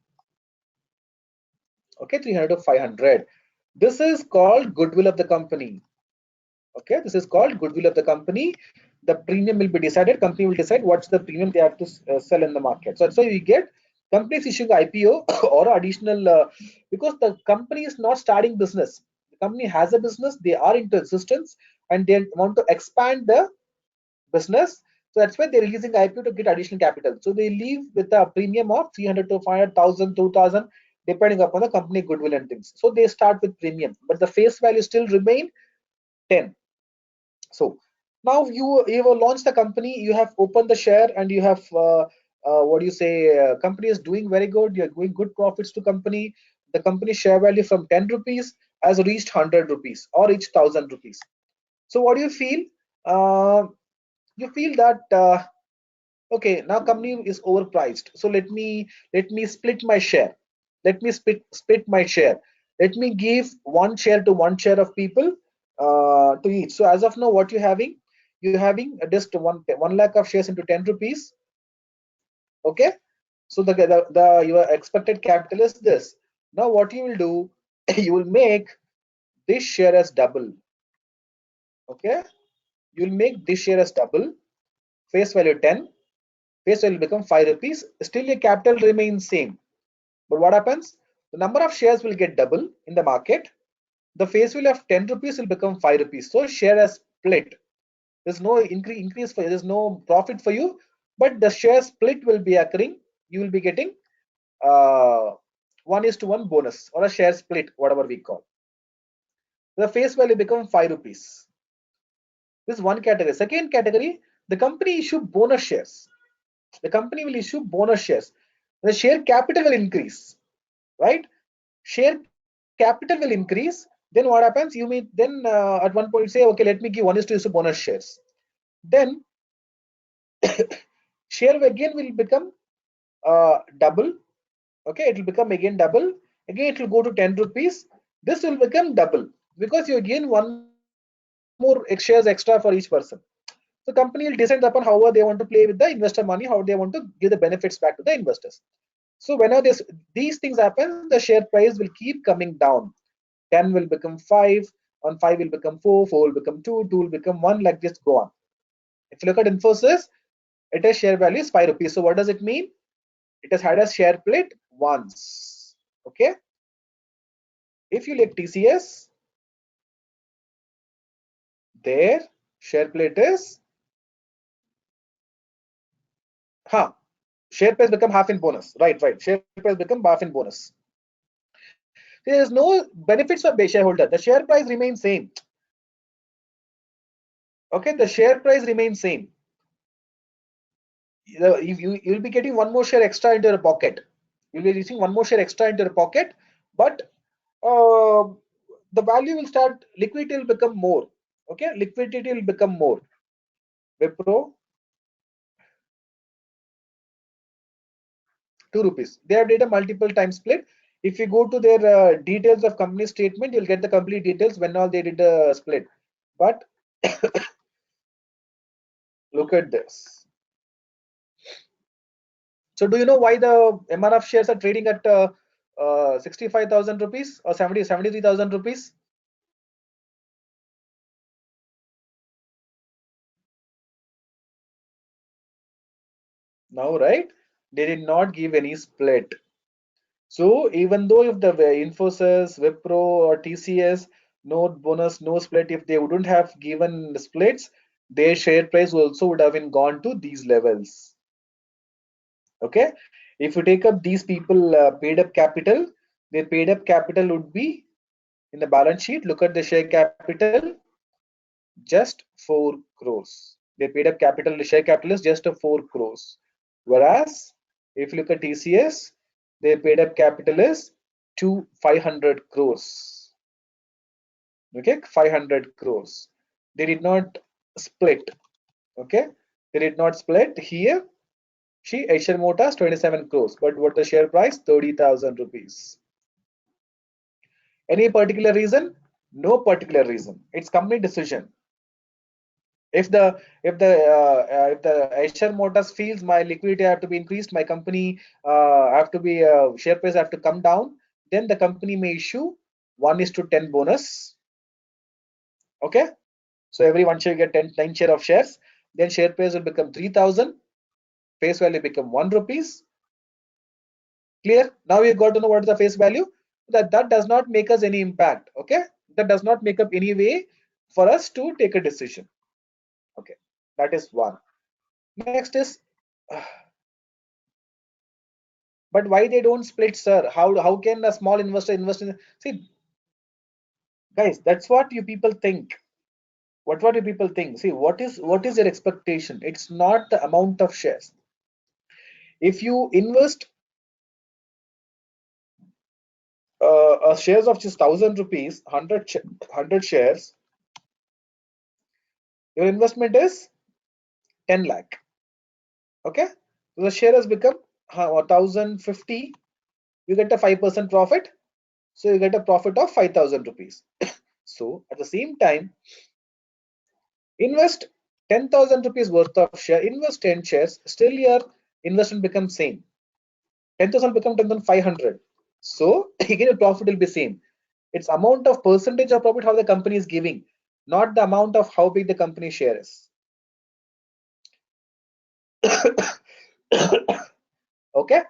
Okay, 300 to 500. This is called goodwill of the company. Okay, this is called goodwill of the company. The premium will be decided. Company will decide what's the premium they have to sell in the market. So that's why we get companies issuing IPO or additional, because the company is not starting business. The company has a business. They are into existence and they want to expand the business. So that's why they're releasing IPO to get additional capital. So they leave with a premium of 300 to 500,000, 2,000, depending upon the company goodwill and things. So they start with premium, but the face value still remain 10. So now you have launched the company, you have opened the share, and you have what do you say? Company is doing very good. You're doing good profits to company. The company share value from 10 rupees has reached 100 rupees or reached 1000 rupees. So what do you feel? You feel that okay, now company is overpriced. So let me split my share. Let me split my share. Let me give one share to one share of people to each. So as of now, what you're having? You're having just 1 lakh of shares into 10 rupees. Okay. So the your expected capital is this. Now what you will do? You will make this share as double. Okay. You will make this share as double. Face value 10. Face value will become 5 rupees. Still your capital remains same. But what happens? The number of shares will get double in the market. The face value of 10 rupees will become 5 rupees. So share has split. There's no increase for you. There's no profit for you, but the share split will be occurring. You will be getting 1:1 bonus or a share split, whatever we call. The face value become 5 rupees. This is one category. Second category, the company issue bonus shares. The company will issue bonus shares. The share capital will increase, right? Share capital will increase. Then what happens? You may then at one point say, okay, let me give 1:2 bonus shares. Then share again will become double. Okay, it will become again double. Again, it will go to 10 rupees. This will become double because you gain one more shares extra for each person. So company will decide upon however they want to play with the investor money, how they want to give the benefits back to the investors. So whenever these things happen, the share price will keep coming down. 10 will become 5, on 5 will become 4, 4 will become 2, 2 will become 1, like this go on. If you look at Infosys, it has share value is 5 rupees. So what does it mean? It has had a share plate once. Okay. If you like TCS, their share plate is share price become half in bonus. Right. Share price become half in bonus. There is no benefits for the shareholder. The share price remains same. Okay, the share price remains same. You'll be getting one more share extra into your pocket. You'll be receiving one more share extra into your pocket, but the value will start, liquidity will become more. Okay, liquidity will become more. Wipro, 2 rupees. They have data multiple times split. If you go to their details of company statement, you'll get the complete details when all they did the split. But look at this. So do you know why the MRF shares are trading at 65,000 rupees or 73,000 rupees? Now, right? They did not give any split. So even though if the Infosys, Wipro or TCS, no bonus, no split, if they wouldn't have given the splits, their share price also would have been gone to these levels. Okay. If you take up these people paid up capital, their paid up capital would be in the balance sheet. Look at the share capital, just 4 crores. They paid up capital, the share capital is just a 4 crores. Whereas if you look at TCS, their paid up capital is 500 crores. Okay, 500 crores. They did not split. Okay, they did not split here. Eicher Motors 27 crores, but what the share price? 30,000 rupees. Any particular reason? No particular reason. It's company decision. If the Eicher Motors feels my liquidity have to be increased, my company have to be share price have to come down, then the company may issue 1:10 bonus. Okay, so every one share get 10 share of shares. Then share price will become 3,000. Face value become 1 rupees. Clear? Now you got to know what is the face value. That does not make us any impact. Okay, that does not make up any way for us to take a decision. Okay, that is one. Next is, but why they don't split, sir? How can a small investor invest in? See, guys, that's what you people think. What do people think? See, what is your expectation? It's not the amount of shares. If you invest shares of just 1,000 rupees, 100 shares, your investment is 10 lakh. Okay, so the share has become 1,050. You get a 5% profit, so you get a profit of 5,000 rupees. So at the same time, invest 10,000 rupees worth of share, invest 10 shares, still your investment becomes same. 10,000 become 10,500. So again, your profit will be same. It's amount of percentage of profit how the company is giving, not the amount of how big the company share is. Okay.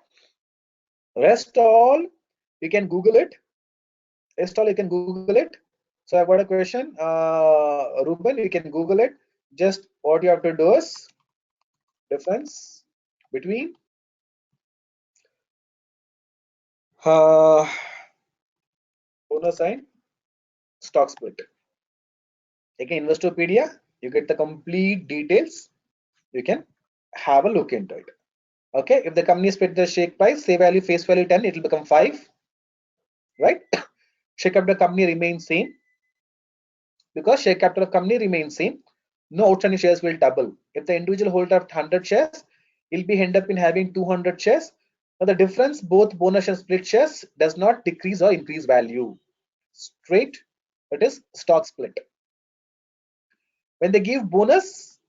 Rest all you can Google it. Rest all you can Google it. So I've got a question, Ruben. You can Google it. Just what you have to do is difference between bonus and stock split. Again, Investopedia, you get the complete details. You can have a look into it. Okay, if the company split the share price, say value face value 10, it will become 5. Right? Share capital company remains same. Because share capital of company remains same, no outstanding shares will double. If the individual holder of 100 shares, he'll be end up in having 200 shares. Now the difference, both bonus and split shares, does not decrease or increase value. Straight, that is stock split. When they give bonus,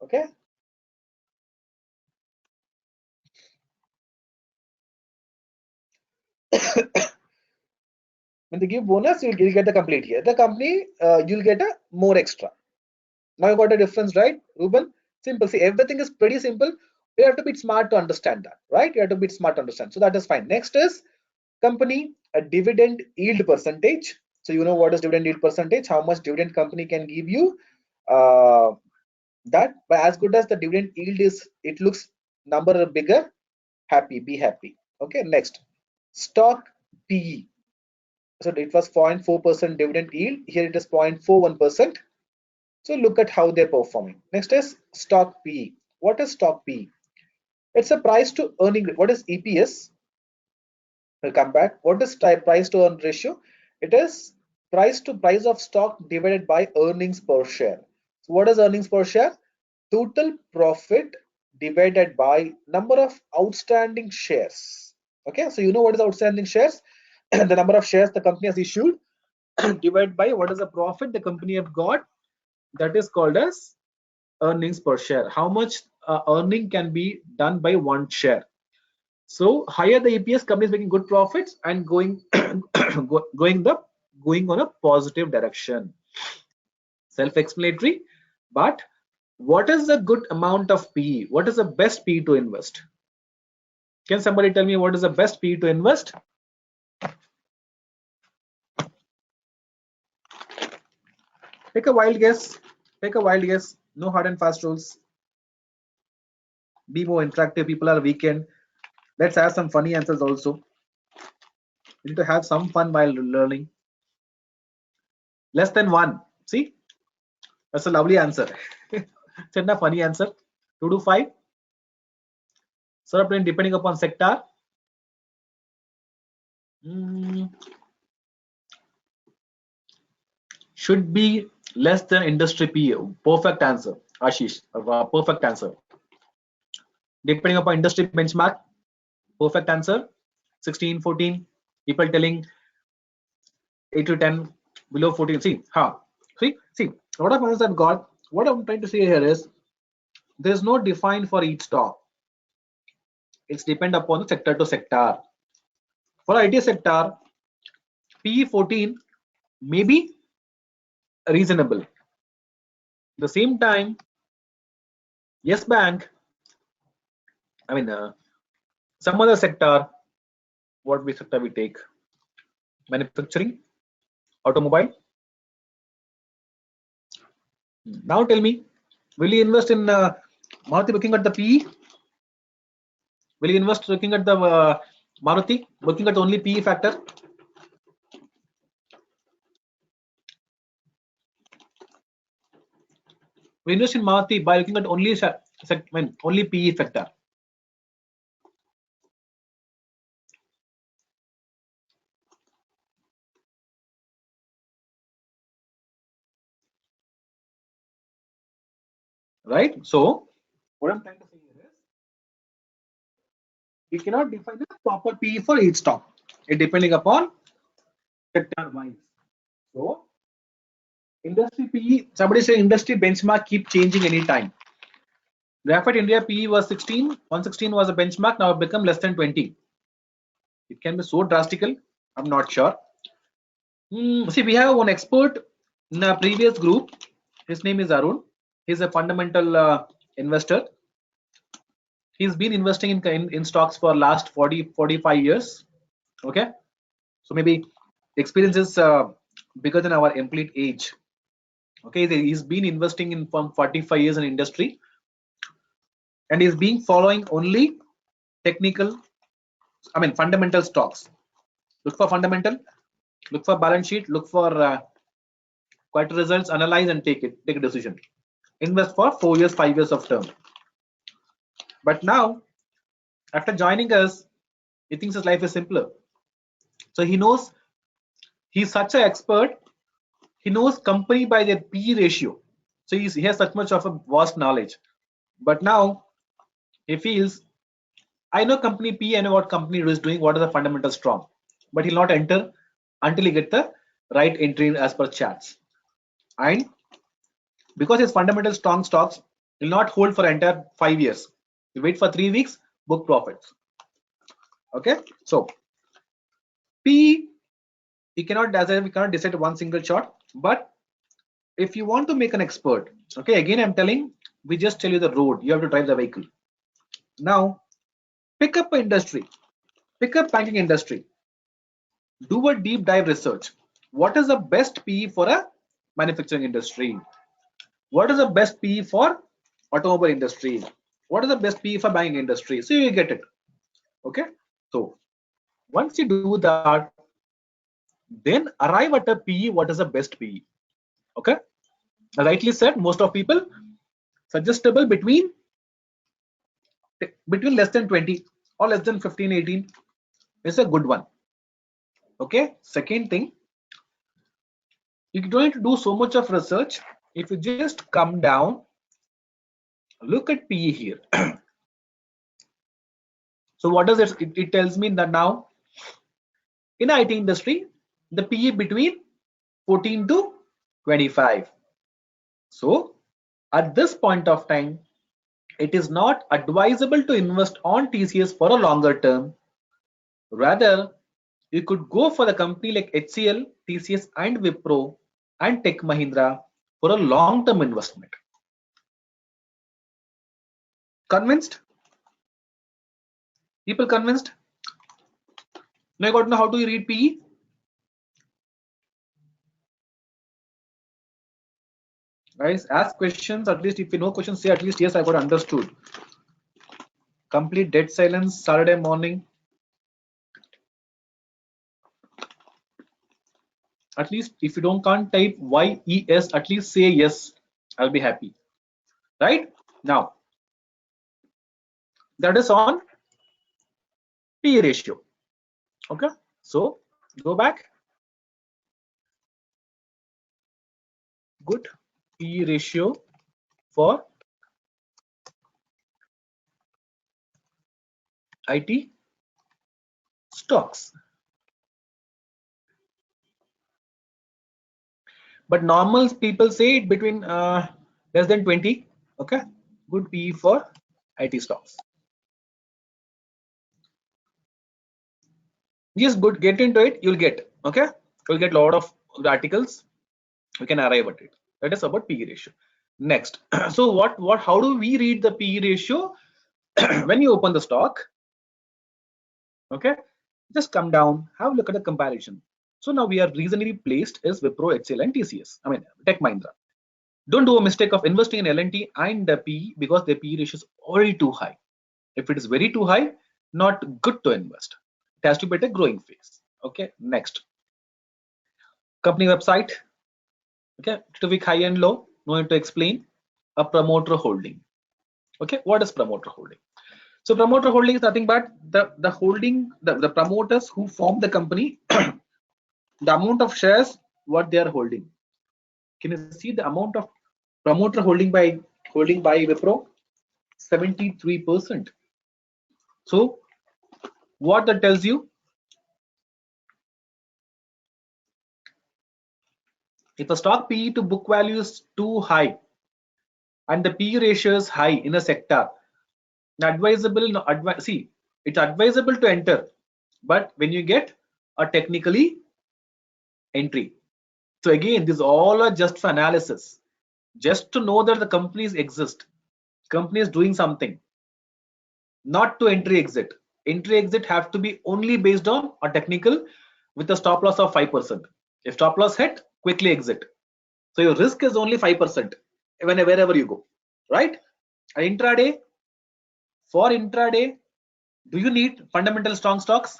Okay. When they give bonus, you'll get the complete here. The company, you'll get a more extra. Now you got a difference, right, Ruben? Simple. See, everything is pretty simple. You have to be smart to understand that, right? You have to be smart to understand. So that is fine. Next is company, a dividend yield percentage. So you know what is dividend yield percentage? How much dividend company can give you? That, but as good as the dividend yield is, it looks number bigger. Happy, be happy. Okay. Next, stock PE. So it was 0.4% dividend yield. Here it is 0.41%. So look at how they're performing. Next is stock PE. What is stock PE? It's a price to earning. What is EPS? We'll come back. What is price to earn ratio? It is price to price of stock divided by earnings per share. So what is earnings per share? Total profit divided by number of outstanding shares. Okay, so you know what is outstanding shares? The number of shares the company has issued divided by what is the profit the company have got. That is called as earnings per share. How much earning can be done by one share? So higher the EPS, company is making good profits and going going on a positive direction. Self-explanatory, but what is the good amount of PE? What is the best PE to invest? Can somebody tell me what is the best PE to invest? Take a wild guess. Take a wild guess. No hard and fast rules. Be more interactive. People are weekend. Let's have some funny answers also. You need to have some fun while learning. Less than 1. See, that's a lovely answer. It's a funny answer. 2 to 5. Sir, depending upon sector. Should be less than industry PE. Perfect answer, Ashish. Perfect answer. Depending upon industry benchmark. Perfect answer. 16, 14. People telling 8 to 10, below 14. See, see, what of answers I've got. What I'm trying to say here is there is no defined for each stock. It's depend upon the sector to sector. For IT sector, PE 14 may be reasonable. At the same time, Yes Bank, I mean, some other sector, what sector we take? Manufacturing, automobile. Now tell me, will you invest in Maruti looking at the PE? Will you invest looking at the Maruti, looking at only PE factor? We invest in Maruti by looking at only PE factor. Right? So, what I'm trying to say here is, you cannot define a proper PE for each stock. It depending upon sector wise. So, industry PE, somebody say industry benchmark keep changing anytime. Graphite India PE was 16, 116 was a benchmark, now it become less than 20. It can be so drastical, I'm not sure. See, we have one expert in a previous group. His name is Arun. He's a fundamental investor. He's been investing in stocks for last 45 years. Okay, so maybe experience is bigger than our complete age. Okay, he's been investing in from 45 years in industry, and he's been following only technical, I mean fundamental stocks. Look for fundamental, look for balance sheet, look for quarter results, analyze and take a decision. Invest for 4 years, 5 years of term. But now, after joining us, he thinks his life is simpler. So he knows, he's such an expert. He knows company by their PE ratio. So he has such much of a vast knowledge. But now he feels, I know company PE, I know what company is doing, what are the fundamentals strong. But he'll not enter until he get the right entry as per charts. And because his fundamental strong stocks, You'll not hold for entire 5 years. You wait for 3 weeks, book profits. Okay, so PE, we cannot decide one single shot, but if you want to make an expert, okay, again I'm telling, we just tell you the road, you have to drive the vehicle. Now pick up an industry, pick up banking industry, do a deep dive research. What is the best PE for a manufacturing industry? What is the best PE for automobile industry? What is the best PE for banking industry? So you get it. Okay, so once you do that, then arrive at a PE. What is the best PE? Okay, rightly said, most of people suggestible between less than 20 or less than 15, 18 is a good one. Okay, second thing, you don't need to do so much of research. If you just come down, look at PE here. So what does it tells me that now in IT industry, the PE between 14 to 25. So at this point of time, it is not advisable to invest on TCS for a longer term. Rather, you could go for the company like HCL, TCS and Wipro and Tech Mahindra for a long-term investment. Convinced? People convinced? Now you got to know how to read PE. Guys, ask questions. At least if you know questions, say at least yes, I got understood. Complete dead silence Saturday morning. At least if you can't type YES, at least say yes. I'll be happy. Right? Now, that is on PE ratio. Okay, so go back. Good PE ratio for IT stocks. But normal people say it between less than 20. Okay, good PE for IT stocks. Just good, get into it, you'll get. Okay, you'll get a lot of articles. You can arrive at it. That is about PE ratio. Next, so how do we read the PE ratio? When you open the stock, okay, just come down, have a look at the comparison. So now we are reasonably placed as Wipro, HCL and TCS. I mean Tech Mahindra. Don't do a mistake of investing in L&T and the PE because the PE ratio is already too high. If it is very too high, not good to invest. It has to be at a growing phase. Okay, next. Company website. Okay, to be high and low, no need to explain. A promoter holding. Okay, what is promoter holding? So promoter holding is nothing but the holding, the promoters who form the company, the amount of shares what they are holding. Can you see the amount of promoter holding by Wipro? 73%. So what that tells you? If a stock PE to book value is too high and the PE ratio is high in a sector, see, it's advisable to enter, but when you get a technically entry. So again, these all are just for analysis, just to know that the companies exist, company is doing something, not to entry exit. Entry exit have to be only based on a technical with a stop loss of 5%. If stop loss hit, quickly exit. So your risk is only 5% wherever you go, right? And intraday, for intraday, do you need fundamental strong stocks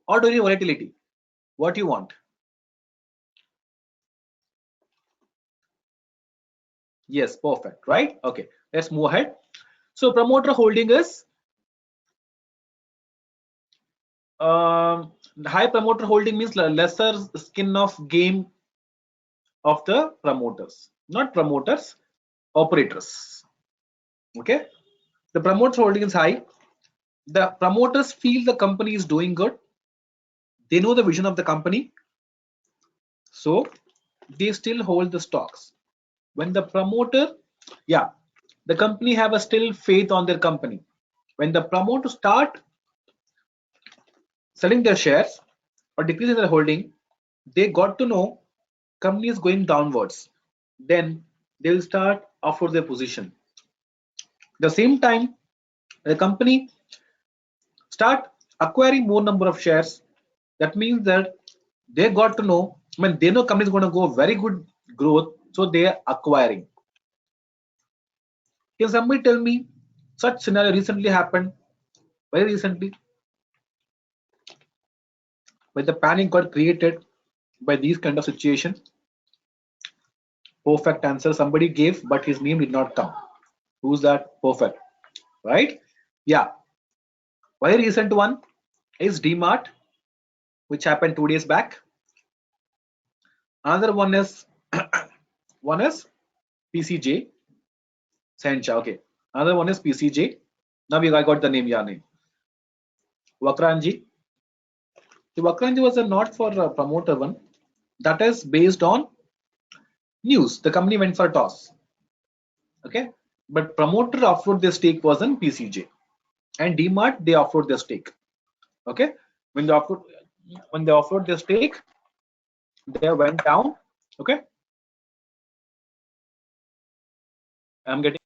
or do you need volatility? What you want? Yes, perfect, right? Okay, let's move ahead. So promoter holding is high promoter holding means lesser skin of game of the promoters, not promoters, operators. Okay, the promoter holding is high. The promoters feel the company is doing good. They know the vision of the company, so they still hold the stocks. When the promoter, yeah, the company have a still faith on their company. When the promoter start selling their shares or decreasing their holding, they got to know company is going downwards. Then they'll start offer their position. The same time, the company start acquiring more number of shares. That means that they got to know, I mean, they know company is going to go very good growth, so they are acquiring. Can somebody tell me such scenario recently happened? Very recently, where the panic got created by these kind of situation. Perfect answer somebody gave, but his name did not come. Who's that? Perfect, right? Yeah. Very recent one is DMart, which happened 2 days back. Another one is one is PCJ. Sencha, okay. Another one is PCJ. Now I got the name, yeah, name. Vakranji. The Vakranji was a not for a promoter one. That is based on news. The company went for toss. Okay. But promoter offered their stake was in PCJ. And DMart, they offered their stake. Okay. When they offered their stake, they went down. Okay. I'm getting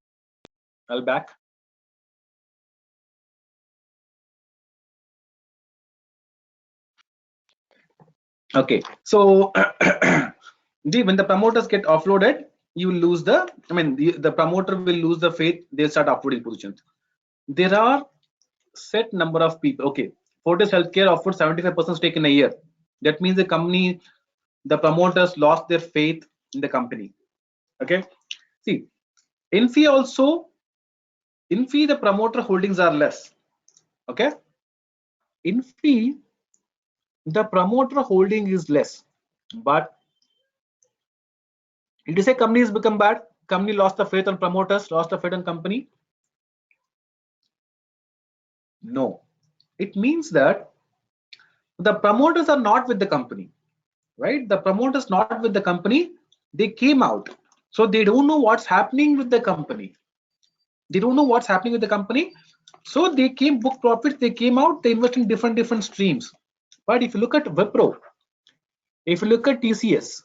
I'll back. Okay. So when the promoters get offloaded, you will lose the, I mean, the promoter will lose the faith, they'll start offloading positions. There are set number of people. Okay, Fortis Healthcare offered 75% stake in a year. That means the company, the promoters lost their faith in the company. Okay, see, Infy also, Infy the promoter holdings are less. Okay, Infy the promoter holding is less, but did you say company has become bad? Company lost the faith on promoters, lost the faith on company? No. It means that the promoters are not with the company, right? The promoters not with the company, they came out. So they don't know what's happening with the company. They don't know what's happening with the company. So they came book profits, they came out, they invest in different streams. But if you look at Wipro, if you look at TCS,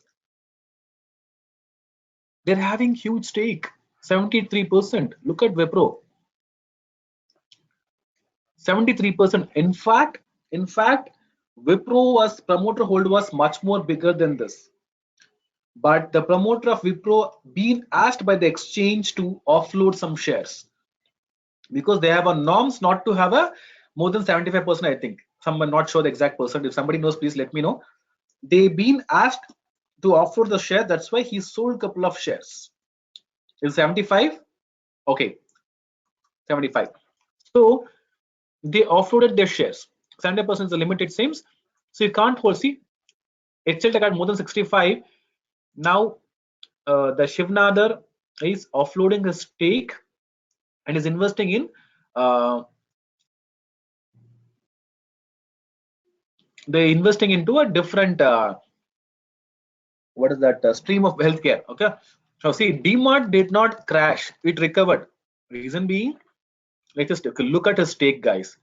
they're having huge stake, 73%. Look at Wipro, 73%. In fact, Wipro was promoter hold was much more bigger than this. But the promoter of Wipro been asked by the exchange to offload some shares because they have a norms not to have a more than 75%. I think someone not sure the exact percent. If somebody knows, please let me know. They been asked to offload the share. That's why he sold a couple of shares. Is 75? Okay, 75. So they offloaded their shares. 70% is the limit, it seems. So you can't hold. See, it's still got more than 65. Now the Shivnadar is offloading his stake and is investing in they're investing into a different what is that stream of healthcare. Okay, so see, DMart did not crash, it recovered. Reason being, let's just look at his stake, guys.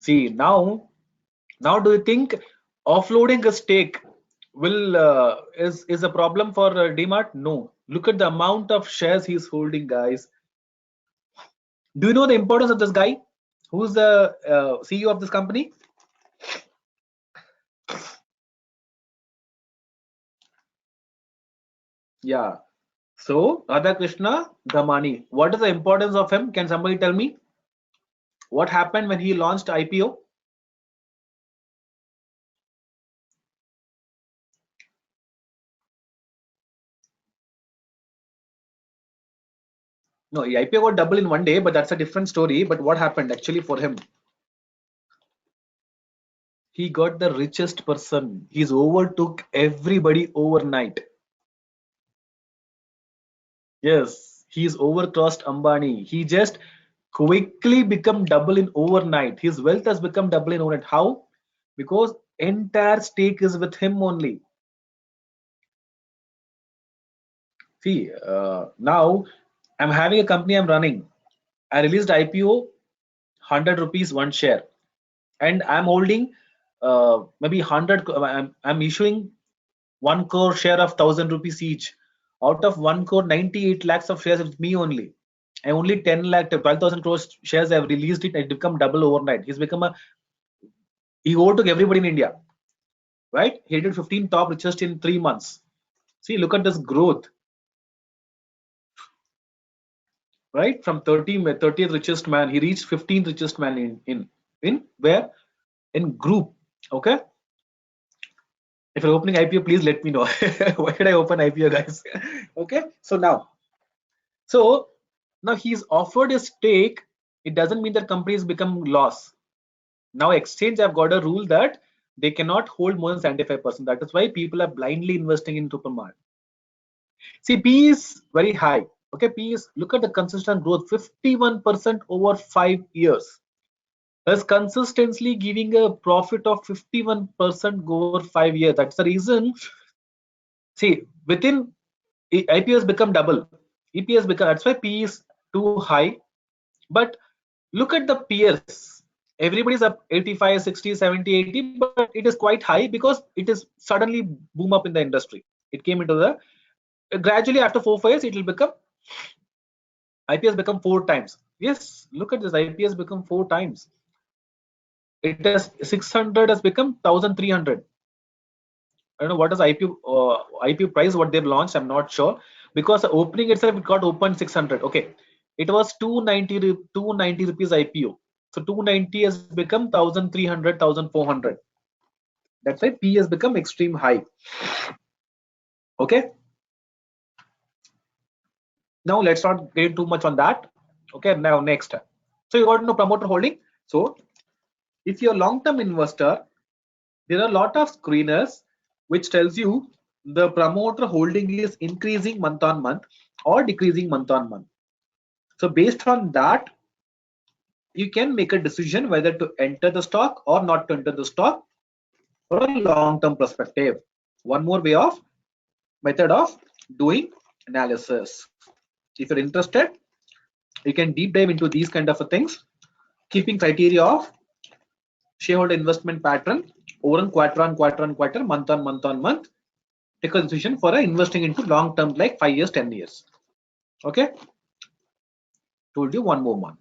See, now do you think offloading a stake will is a problem for DMart? No. Look at the amount of shares he's holding, guys. Do you know the importance of this guy? Who's the CEO of this company? Yeah. So Radhakrishna Dhamani. What is the importance of him? Can somebody tell me? What happened when he launched IPO? No, IPO got double in one day, but that's a different story. But what happened actually for him? He got the richest person. He's overtook everybody overnight. Yes, he's overcrossed Ambani. He just quickly become double in overnight. His wealth has become double in overnight. How? Because entire stake is with him only. See, now I'm having a company I'm running. I released IPO 100 rupees one share, and I'm holding maybe 100. I'm issuing 1 crore share of 1,000 rupees each. Out of 1 crore, 98 lakhs of shares with me only. I only 10 lakh, 12,000 crores shares. I've released it. It become double overnight. He owed to everybody in India, right? He did 15 top richest in 3 months. See, look at this growth, right? From 30th richest man, he reached 15th richest man in where? In group. Okay. If you're opening IPO, please let me know. Why did I open IPO, guys? Okay. So now he's offered a stake. It doesn't mean that companies become loss. Now exchange have got a rule that they cannot hold more than 75%. That is why people are blindly investing in Supermart. See, P is very high. Okay, P is, look at the consistent growth, 51% over 5 years. Is consistently giving a profit of 51% over 5 years. That's the reason. See, within IPO become double. EPS become, that's why P is too high. But look at the peers. Everybody's up 85, 60, 70, 80, but it is quite high because it is suddenly boom up in the industry. It came into the gradually after 4 5 years it will become, IPS become 4 times. Yes, look at this, IPS become 4 times. It has 600 has become 1,300. I don't know what is IPO price what they've launched. I'm not sure because the opening itself it got opened 600. Okay, it was 290 rupees IPO. So 290 has become 1,300, 1,400. That's why P has become extreme high. Okay. Now let's not get too much on that. Okay. Now next. So you got to know promoter holding. So if you're a long-term investor, there are a lot of screeners which tells you the promoter holding is increasing month on month or decreasing month on month. So based on that, you can make a decision whether to enter the stock or not to enter the stock for a long-term perspective. One more way of method of doing analysis. If you're interested, you can deep dive into these kind of things, keeping criteria of shareholder investment pattern over on quarter, month on month. Take a decision for investing into long term like 5 years, 10 years. Okay, told you one more month.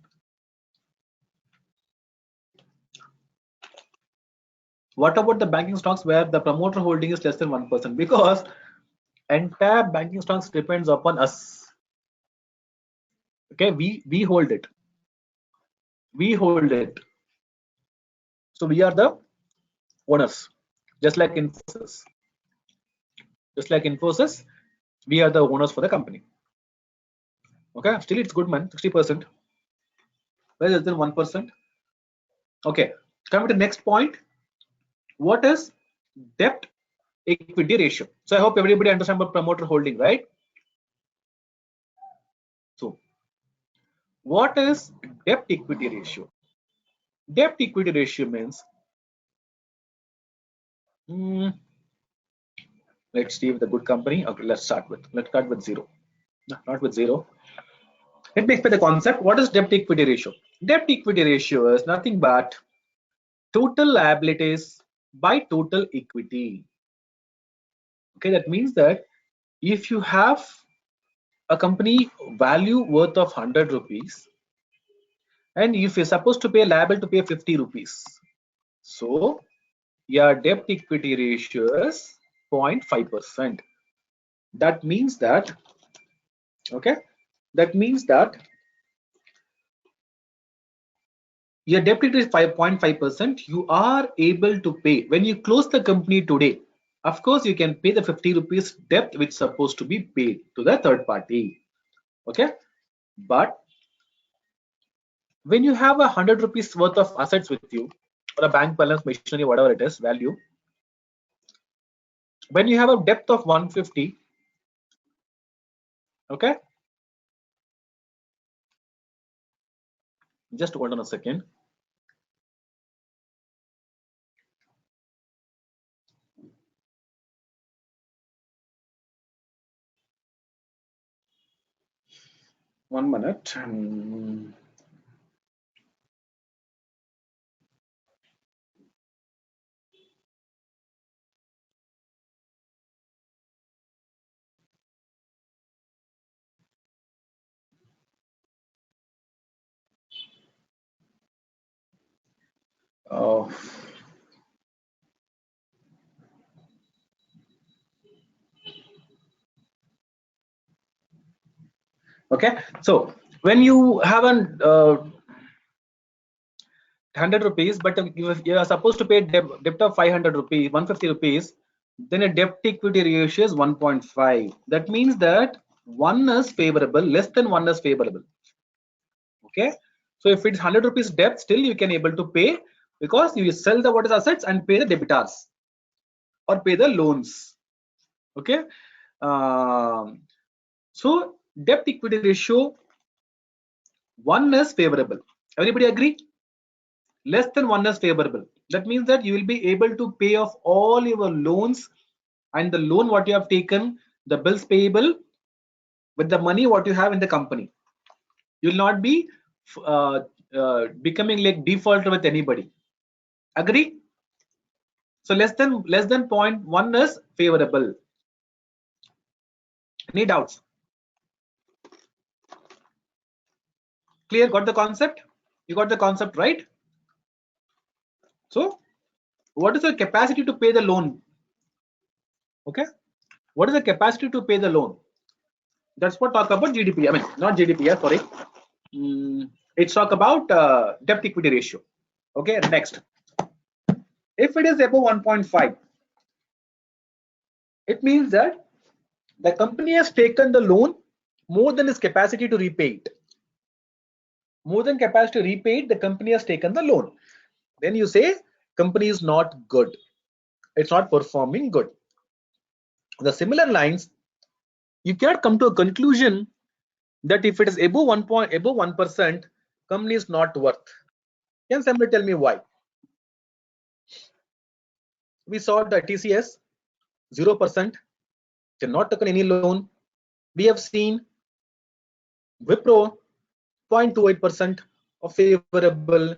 What about the banking stocks where the promoter holding is less than 1%? Because entire banking stocks depends upon us. Okay, we hold it. We hold it. So we are the owners, just like Infosys. Just like Infosys, we are the owners for the company. Okay, still it's good, man. 60%. Where is it 1%? Okay, coming to the next point. What is debt equity ratio? So I hope everybody understand about promoter holding, right? So what is debt equity ratio? Debt equity ratio means, let's see with a good company. Okay, let's start with 0. No, not with 0. Let me explain the concept. What is debt equity ratio? Debt equity ratio is nothing but total liabilities by total equity. Okay, that means that if you have a company value worth of 100 rupees and if you're supposed to pay liable to pay 50 rupees, so your debt equity ratio is 0.5%. That means that, okay, that means that your debt equity is 5.5%. You are able to pay when you close the company today. Of course, you can pay the 50 rupees debt which is supposed to be paid to the third party. Okay, but when you have 100 rupees worth of assets with you, or a bank balance, machinery, whatever it is, value, when you have a depth of 150, okay, just hold on a second. 1 minute. Okay, so when you have an 100 rupees, but you are supposed to pay debt of 500 rupees, 150 rupees, then a debt equity ratio is 1.5. That means that one is favorable, less than one is favorable. Okay, so if it's 100 rupees debt, still you can able to pay because you sell the what is assets and pay the debitors or pay the loans. Okay, so debt equity ratio 1 is favorable. Everybody agree? Less than 1 is favorable. That means that you will be able to pay off all your loans and the loan what you have taken, the bills payable with the money what you have in the company. You will not be becoming like default with anybody. Agree? So less than 0.1 is favorable. Any doubts? Clear? Got the concept? You got the concept, right? So what is the capacity to pay the loan? Okay, what is the capacity to pay the loan? That's what talk about GDP. I mean, not GDP. Sorry. It's talk about debt equity ratio. Okay, next. If it is above 1.5, it means that the company has taken the loan more than its capacity to repay it. More than capacity to repay it, the company has taken the loan. Then you say company is not good. It's not performing good. The similar lines, you cannot come to a conclusion that if it is above 1%, company is not worth. Can somebody tell me why? We saw the TCS 0%, they not taken any loan. We have seen Wipro 0.28% of favorable,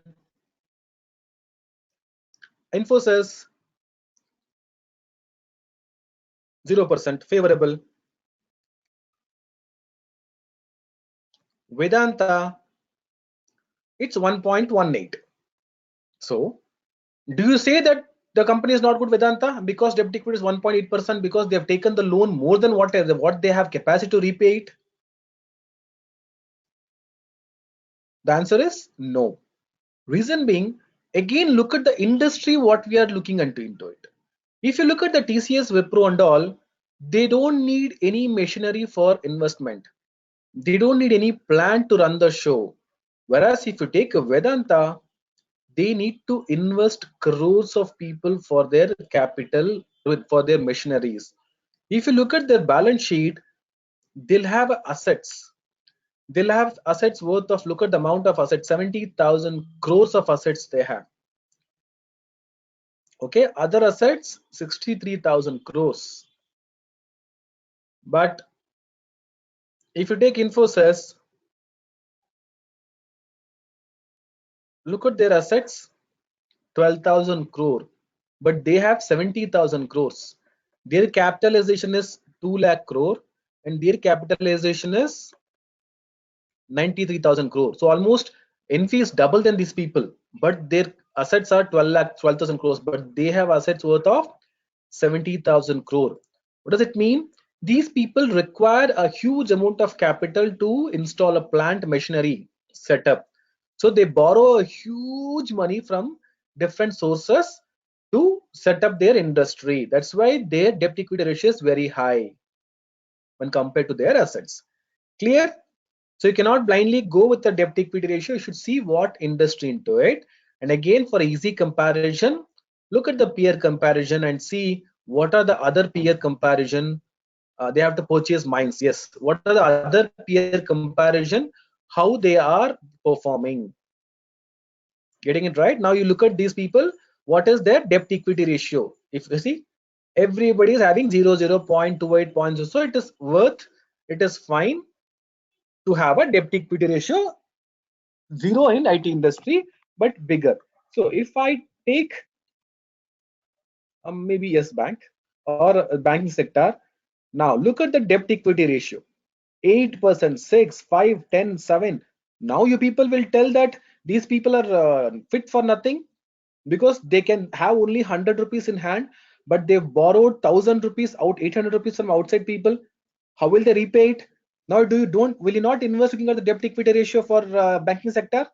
Infosys 0% favorable, Vedanta it's 1.18. So do you say that the company is not good, Vedanta, because debt equity is 1.8% because they have taken the loan more than what they have capacity to repay it? The answer is no. Reason being, again, look at the industry what we are looking into it. If you look at the TCS, Wipro and all, they don't need any machinery for investment. They don't need any plant to run the show. Whereas if you take a Vedanta, they need to invest crores of people for their capital, for their machineries. If you look at their balance sheet, they'll have assets. They'll have assets worth of, look at the amount of assets, 70,000 crores of assets they have. Okay, other assets 63,000 crores. But if you take Infosys, look at their assets, 12,000 crore, but they have 70,000 crores. Their capitalization is 2 lakh crore and their capitalization is 93,000 crore. So almost Enfi is double than these people, but their assets are 12,000 crores, but they have assets worth of 70,000 crore. What does it mean? These people require a huge amount of capital to install a plant machinery setup. So they borrow a huge money from different sources to set up their industry. That's why their debt equity ratio is very high when compared to their assets. Clear? So you cannot blindly go with the debt equity ratio. You should see what industry into it. And again, for easy comparison, look at the peer comparison and see what are the other peer comparison. They have to purchase mines. Yes. What are the other peer comparison? How they are performing. Getting it right? Now you look at these people. What is their debt equity ratio? If you see, everybody is having 0.28 points. So it is worth. It is fine. to have a debt equity ratio 0 in IT industry, but bigger. So if I take maybe Yes Bank or a banking sector, now look at the debt equity ratio. 8%, 6, 5, 10, 7. Now you people will tell that these people are fit for nothing because they can have only 100 rupees in hand, but they've borrowed 1000 rupees out, 800 rupees from outside people. How will they repay it? Now will you not invest looking at the debt equity ratio for banking sector?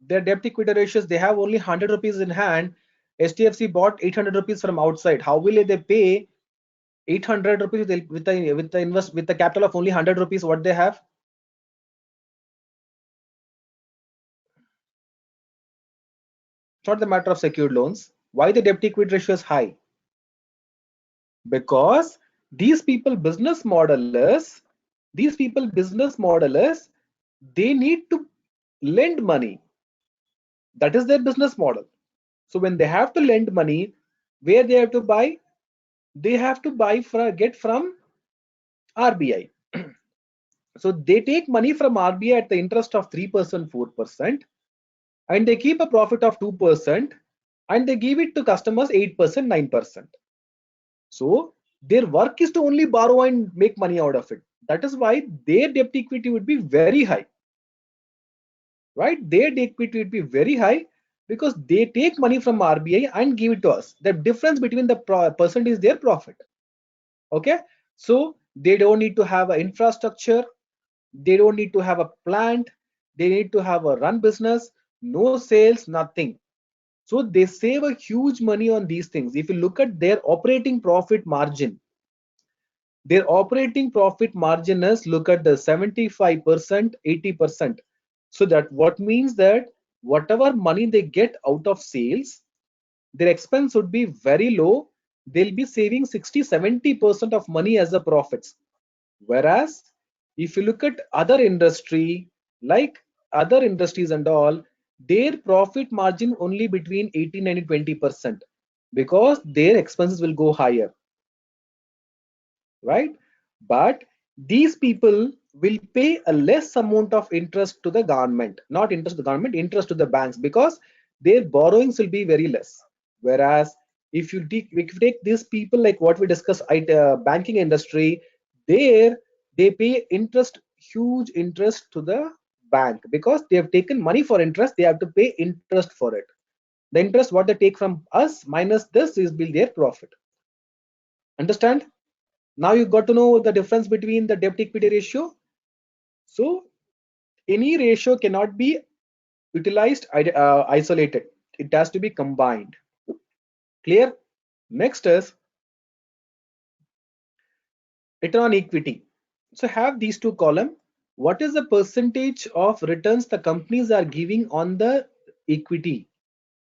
Their debt equity ratios, they have only 100 rupees in hand. HDFC bought 800 rupees from outside. How will they pay 800 rupees with the capital of only 100 rupees what they have? It's not the matter of secured loans. Why the debt equity ratio is high? Because these people business model is they need to lend money. That is their business model. So when they have to lend money, where they have to buy? They have to get from RBI. So they take money from RBI at the interest of 3%, 4%, and they keep a profit of 2%, and they give it to customers 8%, 9%. So their work is to only borrow and make money out of it. That is why their debt equity would be very high. Right? Their debt equity would be very high because they take money from RBI and give it to us. The difference between the percent is their profit. Okay, so they don't need to have an infrastructure, they don't need to have a plant, they need to have a run business, no sales, nothing. So they save a huge money on these things. If you look at their operating profit margin, is, look at the 75%, 80%. So that what means that whatever money they get out of sales, their expense would be very low. They'll be saving 60-70% of money as a profits. Whereas if you look at other industry, like other industries and all, their profit margin only between 18 and 20% because their expenses will go higher, right? But these people will pay a less amount of interest to the government, not interest to the government, interest to the banks, because their borrowings will be very less. Whereas if you take these people like what we discussed, banking industry, there they pay interest, huge interest to the bank because they have taken money for interest, they have to pay interest for it. The interest what they take from us minus this is will their profit. Understand? Now you got to know the difference between the debt equity ratio. So any ratio cannot be utilized isolated. It has to be combined. Clear? Next is return on equity. So have these two columns. What is the percentage of returns the companies are giving on the equity?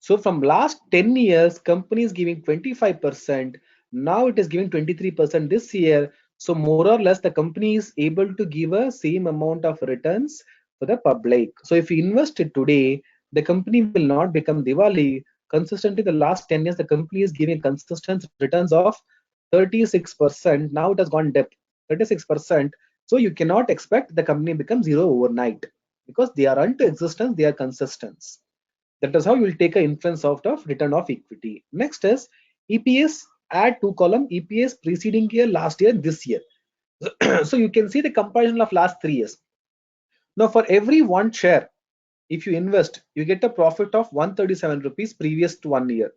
So from last 10 years, companies giving 25%. Now it is giving 23% this year. So more or less the company is able to give a same amount of returns for the public. So if you invest it today, the company will not become Diwali. Consistently the last 10 years, the company is giving consistent returns of 36%. Now it has gone depth 36%. So you cannot expect the company become zero overnight because they are unto existence, they are consistent. That is how you will take an inference out of return of equity. Next is EPS, add two column EPS preceding year, last year, this year. So you can see the comparison of last 3 years. Now for every one share, if you invest, you get a profit of 137 rupees previous to 1 year.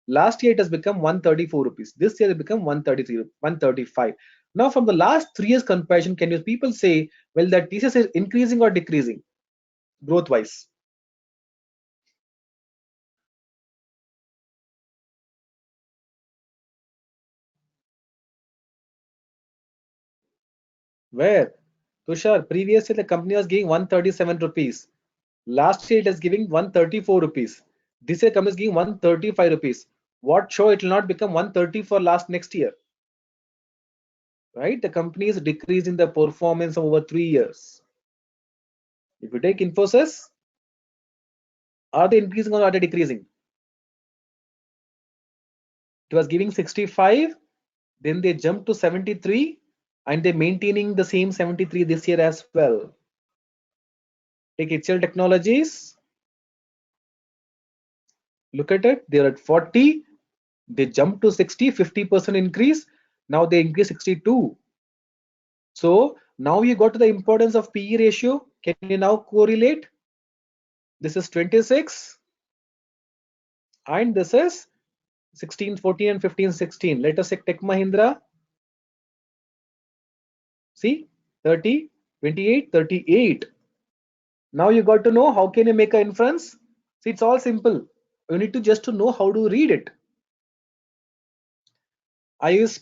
Last year it has become 134 rupees. This year it become 133, 135. Now from the last 3 years comparison, can you people say, well, that this is increasing or decreasing growth wise? Where? Tushar, previous year the company was giving 137 rupees. Last year it is giving 134 rupees. This year company is giving 135 rupees. What show it will not become 130 for last next year? Right? The company is decreasing the performance of over 3 years. If you take Infosys, are they increasing or are they decreasing? It was giving 65, then they jumped to 73, and they're maintaining the same 73 this year as well. Take HCL Technologies. Look at it. They're at 40. They jumped to 60, 50% increase. Now they increase 62. So now you got to the importance of PE ratio. Can you now correlate? This is 26 and this is 16, 14 and 15, 16. Let us take Tech Mahindra. See, 30, 28, 38. Now you got to know how can you make an inference. See, it's all simple. You need to just to know how to read it. I use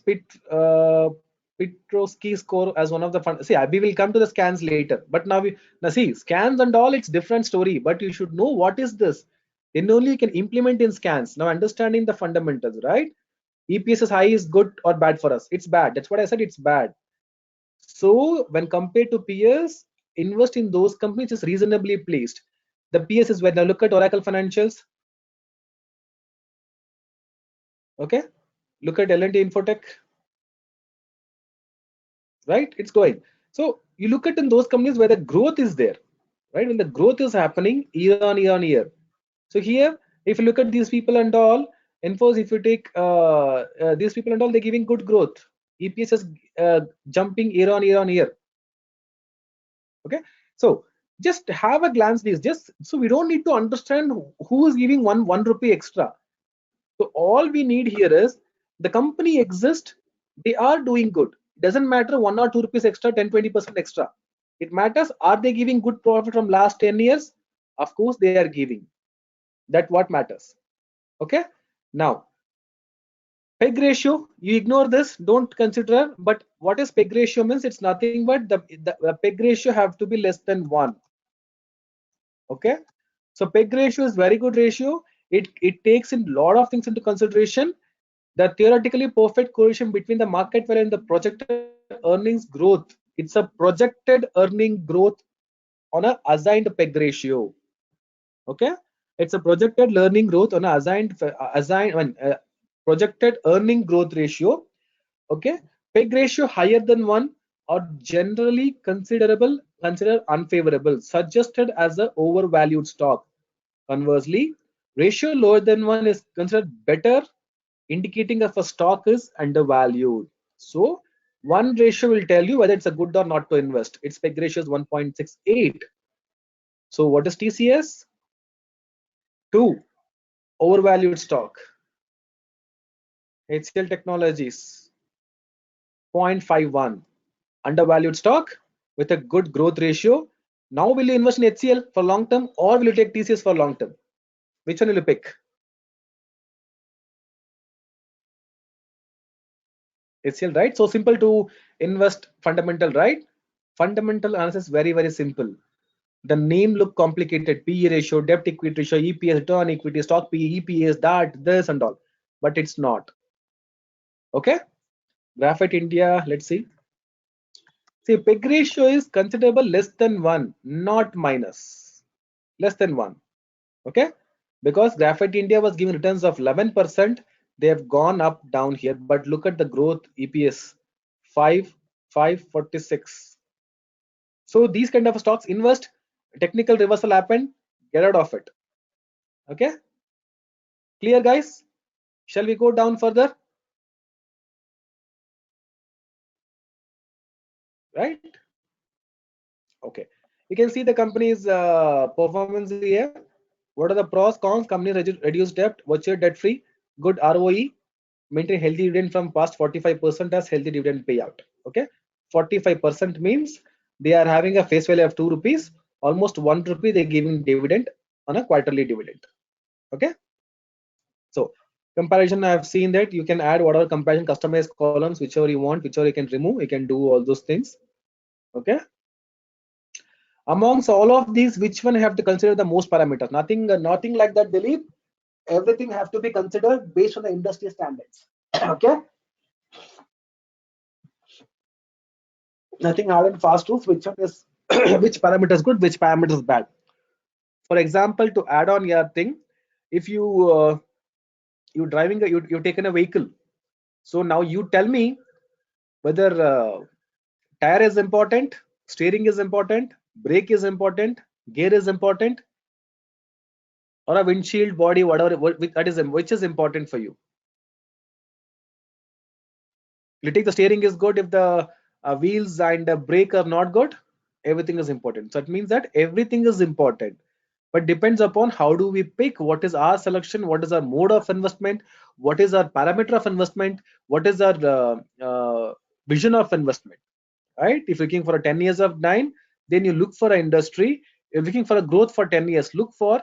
Petrosky score as one of the fun. See, we will come to the scans later. But now see scans and all. It's different story. But you should know what is this. Then only you can implement in scans. Now understanding the fundamentals, right? EPS is high is good or bad for us. It's bad. That's what I said. It's bad. So when compared to peers, invest in those companies is reasonably placed. The peers is when I look at Oracle Financials. Okay, look at L&T Infotech. Right, it's going. So you look at in those companies where the growth is there, right? When the growth is happening year on year on year. So here, if you look at these people and all, Infos, if you take these people and all, they're giving good growth. EPS is jumping year on year on year. Okay, so just have a glance these, just so we don't need to understand who is giving one rupee extra. So all we need here is the company exists, they are doing good. Doesn't matter 1 or 2 rupees extra, 10-20% extra. It matters, are they giving good profit from last 10 years? Of course they are giving. That's what matters. Okay, now PEG ratio, you ignore this, don't consider. But what is PEG ratio means? It's nothing but the PEG ratio have to be less than 1. Okay, so PEG ratio is very good ratio. It takes in lot of things into consideration. The theoretically perfect correlation between the market value and the projected earnings growth. It's a projected earning growth on a assigned PEG ratio. Okay, it's a projected earning growth on a projected earning growth ratio. Okay, PEG ratio higher than 1 or generally considered unfavorable, suggested as a overvalued stock. Conversely, ratio lower than 1 is considered better, indicating if a stock is undervalued. So 1 ratio will tell you whether it's a good or not to invest. Its PEG ratio is 1.68. So what is TCS? 2, overvalued stock. HCL Technologies, 0.51, undervalued stock with a good growth ratio. Now will you invest in HCL for long term or will you take TCS for long term? Which one will you pick? HCL, right? So simple to invest fundamental, right? Fundamental analysis very, very simple. The name look complicated, PE ratio, debt equity ratio, EPS, return on equity, stock PE, EPS, that, this and all, but it's not. Okay, Graphite India, let's see. See, PEG ratio is considerable less than 1, not minus, less than 1. Okay, because Graphite India was giving returns of 11%, they have gone up down here, but look at the growth EPS, 546. So these kind of stocks, invest, technical reversal happened, get out of it. Okay, clear guys? Shall we go down further? Right? Okay, you can see the company's performance here. What are the pros, cons? Company reduced debt, virtually debt free, good ROE, maintain healthy dividend from past 45% as healthy dividend payout. Okay, 45% means they are having a face value of 2 rupees, almost 1 rupee they're giving dividend on a quarterly dividend. Okay, so comparison, I have seen that you can add whatever comparison customized columns, whichever you want, whichever you can remove, you can do all those things. Okay, amongst all of these, which one have to consider the most parameters? Nothing like that, Dilip. Everything have to be considered based on the industry standards. Okay, nothing hard and fast rules. Which one is which parameter is good, which parameter is bad. For example, to add on your thing, if you you're driving you've taken a vehicle. So now you tell me whether tire is important, steering is important, brake is important, gear is important, or a windshield, body, whatever, which is important for you. You take the steering is good. If the wheels and the brake are not good, everything is important. So it means that everything is important, but depends upon how do we pick, what is our selection, what is our mode of investment, what is our parameter of investment, what is our vision of investment, right? If you're looking for a 10 years of 9, then you look for an industry. You're looking for a growth for 10 years, look for,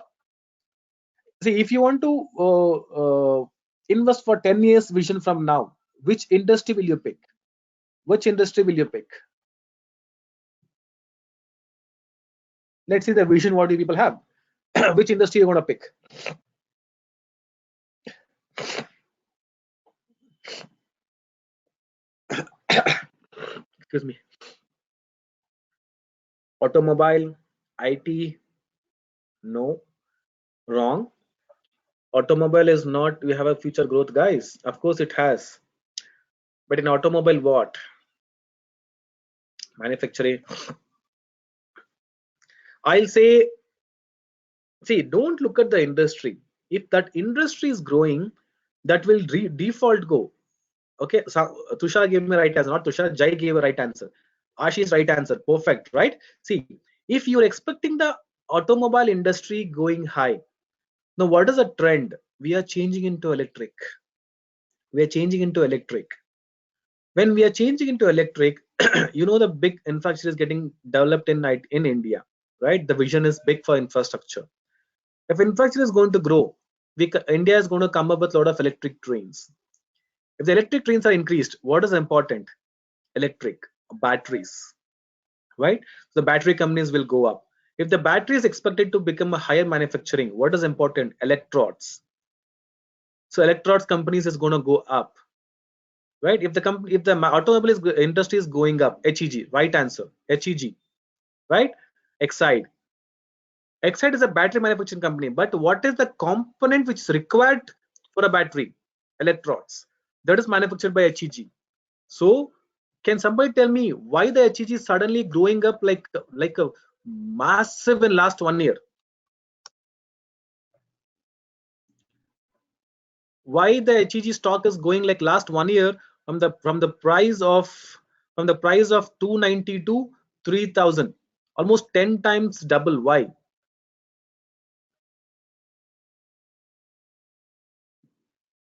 see, if you want to invest for 10 years vision from now, which industry will you pick? Which industry will you pick? Let's see the vision what do people have. Which industry you're going to pick? Excuse me. Automobile, IT, no, wrong. Automobile is not, we have a future growth, guys. Of course it has. But in automobile, what? Manufacturing. I'll say, see, don't look at the industry. If that industry is growing, that will default go. Okay, so Tushar gave me right answer, not Tushar, Jai gave a right answer. Ashish right answer, perfect, right? See, if you're expecting the automobile industry going high, now what is the trend? We are changing into electric. We are changing into electric. When we are changing into electric, you know the big infrastructure is getting developed in India, right? The vision is big for infrastructure. If infrastructure is going to grow, India is going to come up with a lot of electric trains. If the electric trains are increased, what is important? Electric batteries, right? So the battery companies will go up. If the battery is expected to become a higher manufacturing, what is important? Electrodes. So electrodes companies is going to go up, right? If the automobile industry is going up, HEG, right answer, HEG, right? Exide. Exide is a battery manufacturing company, but what is the component which is required for a battery? Electrodes. That is manufactured by HEG. So can somebody tell me why the HEG is suddenly growing up like a massive in last 1 year? Why the HEG stock is going like last 1 year from the price of 290 to 3000, almost 10 times double? Why?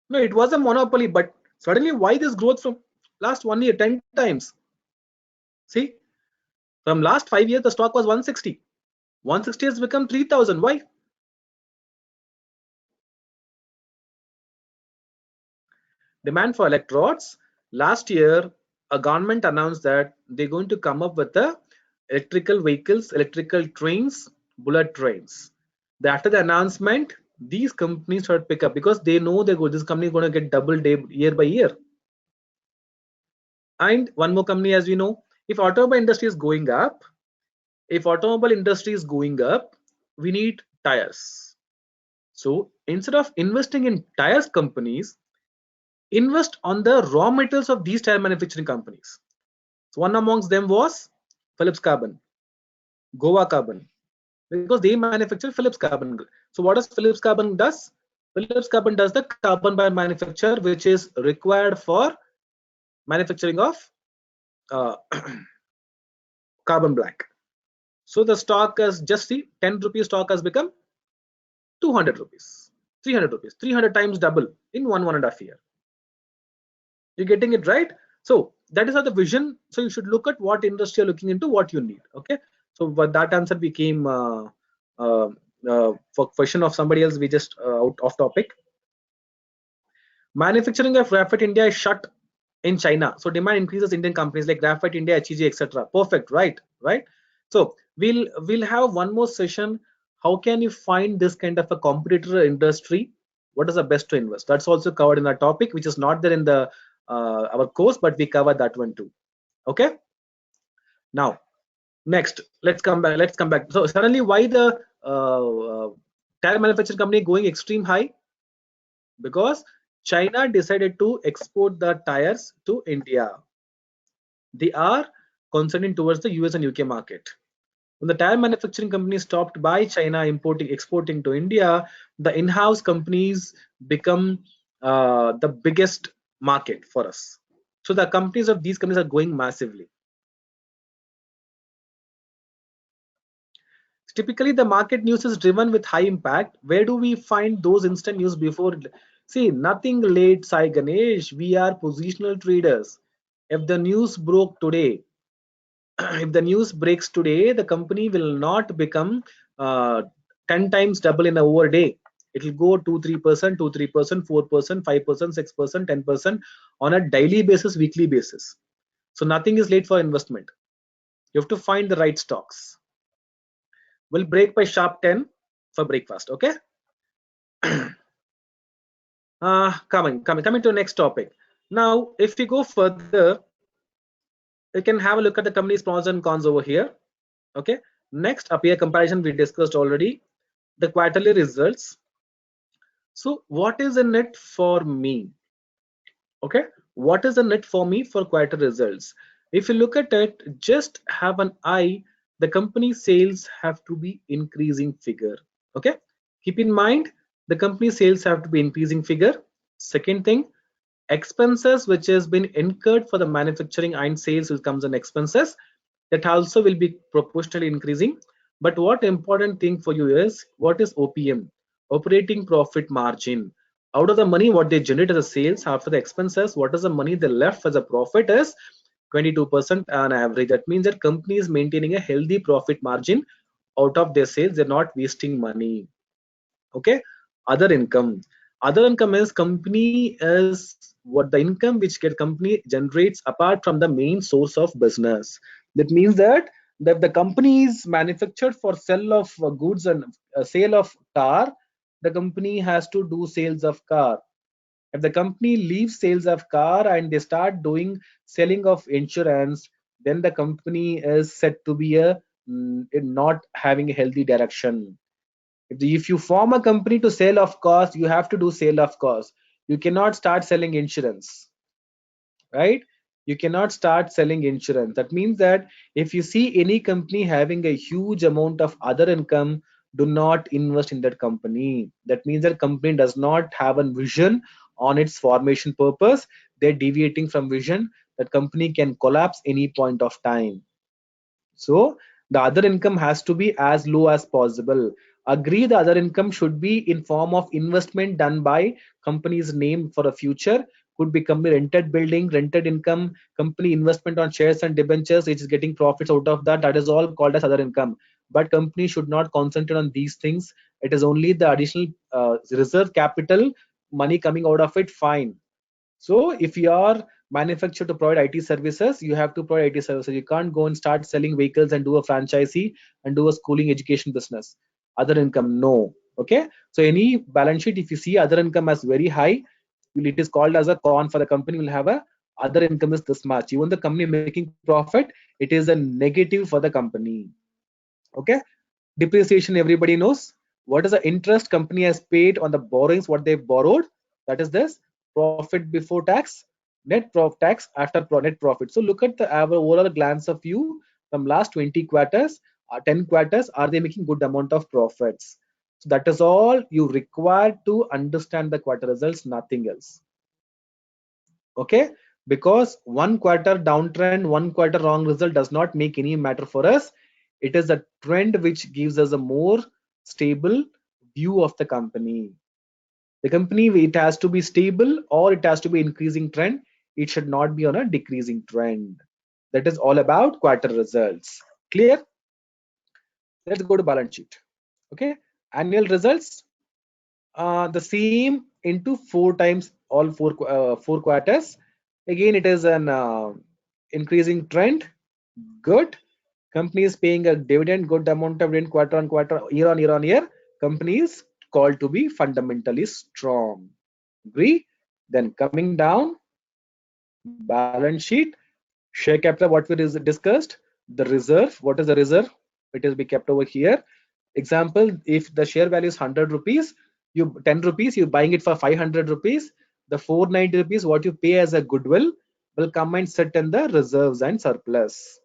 No, it was a monopoly, but suddenly why this growth from last 1 year 10 times? See, from last 5 years the stock was 160. 160 has become 3000. Why? Demand for electrodes. Last year a government announced that they're going to come up with the electrical vehicles, electrical trains, bullet trains. After the announcement, these companies start pick up because they know this company is going to get double year by year. And one more company, as we know, if automobile industry is going up, we need tires. So instead of investing in tires companies, invest on the raw materials of these tire manufacturing companies. So one amongst them was Phillips Carbon, Goa Carbon, because they manufacture Phillips Carbon. So what does Phillips Carbon does? Phillips Carbon does the carbon by manufacture, which is required for manufacturing of carbon black. So the stock has just see 10 rupees stock has become 200 rupees, 300 rupees, 300 times double in 1.5 year. You're getting it right? So that is how the vision. So you should look at what industry you're looking into, what you need. Okay. So but that answer became for question of somebody else. We just out off topic. Manufacturing of Graphite India is shut in China, so demand increases. Indian companies like Graphite India, HEG, etc. Perfect, right? So we'll have one more session. How can you find this kind of a competitor industry? What is the best to invest? That's also covered in our topic, which is not there in the our course, but we cover that one too. Okay. Now next, let's come back. So suddenly, why the tire manufacturing company going extreme high? because China decided to export the tires to India. They are concerning towards the US and UK market. When the tire manufacturing companies stopped by China exporting to India, the in-house companies become the biggest market for us. So the companies of these companies are going massively. Typically, the market news is driven with high impact. Where do we find those instant news before? See, nothing late, Sai Ganesh. We are positional traders. If the news broke today, if the news breaks today, the company will not become uh, 10 times double in a over day. It will go 2-3%, 2-3%, 4%, 5%, 6%, 10% on a daily basis, weekly basis. So nothing is late for investment. You have to find the right stocks. We'll break by sharp 10 for breakfast. Okay. Coming to the next topic. Now, if we go further, you can have a look at the company's pros and cons over here. Okay. Next, a peer comparison we discussed already. The quarterly results. So, what is in it for me? Okay, what is in it for me for quarter results? If you look at it, just have an eye. The company sales have to be increasing figure. Okay, keep in mind the company sales have to be increasing figure. Second thing, expenses which has been incurred for the manufacturing and sales will comes in expenses, that also will be proportionally increasing. But what important thing for you is what is OPM, operating profit margin. Out of the money what they generate as a sales after the expenses, what is the money they left as a profit is 22% on average. That means that company is maintaining a healthy profit margin out of their sales. They're not wasting money. Okay. Other income is company is what the income which get company generates apart from the main source of business. That means that the company is manufactured for sale of goods and sale of car, the company has to do sales of car. If the company leaves sales of car and they start doing selling of insurance, then the company is said to be a not having a healthy direction. If you form a company to sell of course, you have to do sale of course. You cannot start selling insurance, right? You cannot start selling insurance. That means that if you see any company having a huge amount of other income, do not invest in that company. That means that company does not have a vision on its formation purpose. They're deviating from vision. That company can collapse any point of time. So the other income has to be as low as possible. Agree, the other income should be in form of investment done by company's name for a future. Could be company rented building, rented income, company investment on shares and debentures, which is getting profits out of that. That is all called as other income. But company should not concentrate on these things. It is only the additional reserve capital money coming out of it. Fine. So if you are manufactured to provide IT services, you have to provide IT services. You can't go and start selling vehicles and do a franchisee and do a schooling education business. Other income, no. Okay. So any balance sheet, if you see other income as very high, it is called as a con for the company. Will have a other income is this much. Even the company making profit, it is a negative for the company. Okay. Depreciation, everybody knows. What is the interest company has paid on the borrowings, what they borrowed? That is this profit before tax, net profit tax after net profit. So look at the overall glance of you from last 20 quarters, 10 quarters, are they making good amount of profits? So that is all you require to understand the quarter results, nothing else. Okay, because one quarter downtrend, one quarter wrong result does not make any matter for us. It is a trend which gives us a more stable view of the company. The company, it has to be stable or it has to be increasing trend. It should not be on a decreasing trend. That is all about quarter results. Clear? Let's go to balance sheet. Okay, annual results, the same into 4 times, all four quarters. Again, it is an increasing trend. Good. Company is paying a dividend, good amount of dividend quarter on quarter, year on year. Company is called to be fundamentally strong. Agree? Then coming down, balance sheet, share capital, what we discussed, the reserve. What is the reserve? It will be kept over here. Example, if the share value is 100 rupees, You 10 rupees, you're buying it for 500 rupees. The 490 rupees, what you pay as a goodwill, will come and sit in the reserves and surplus.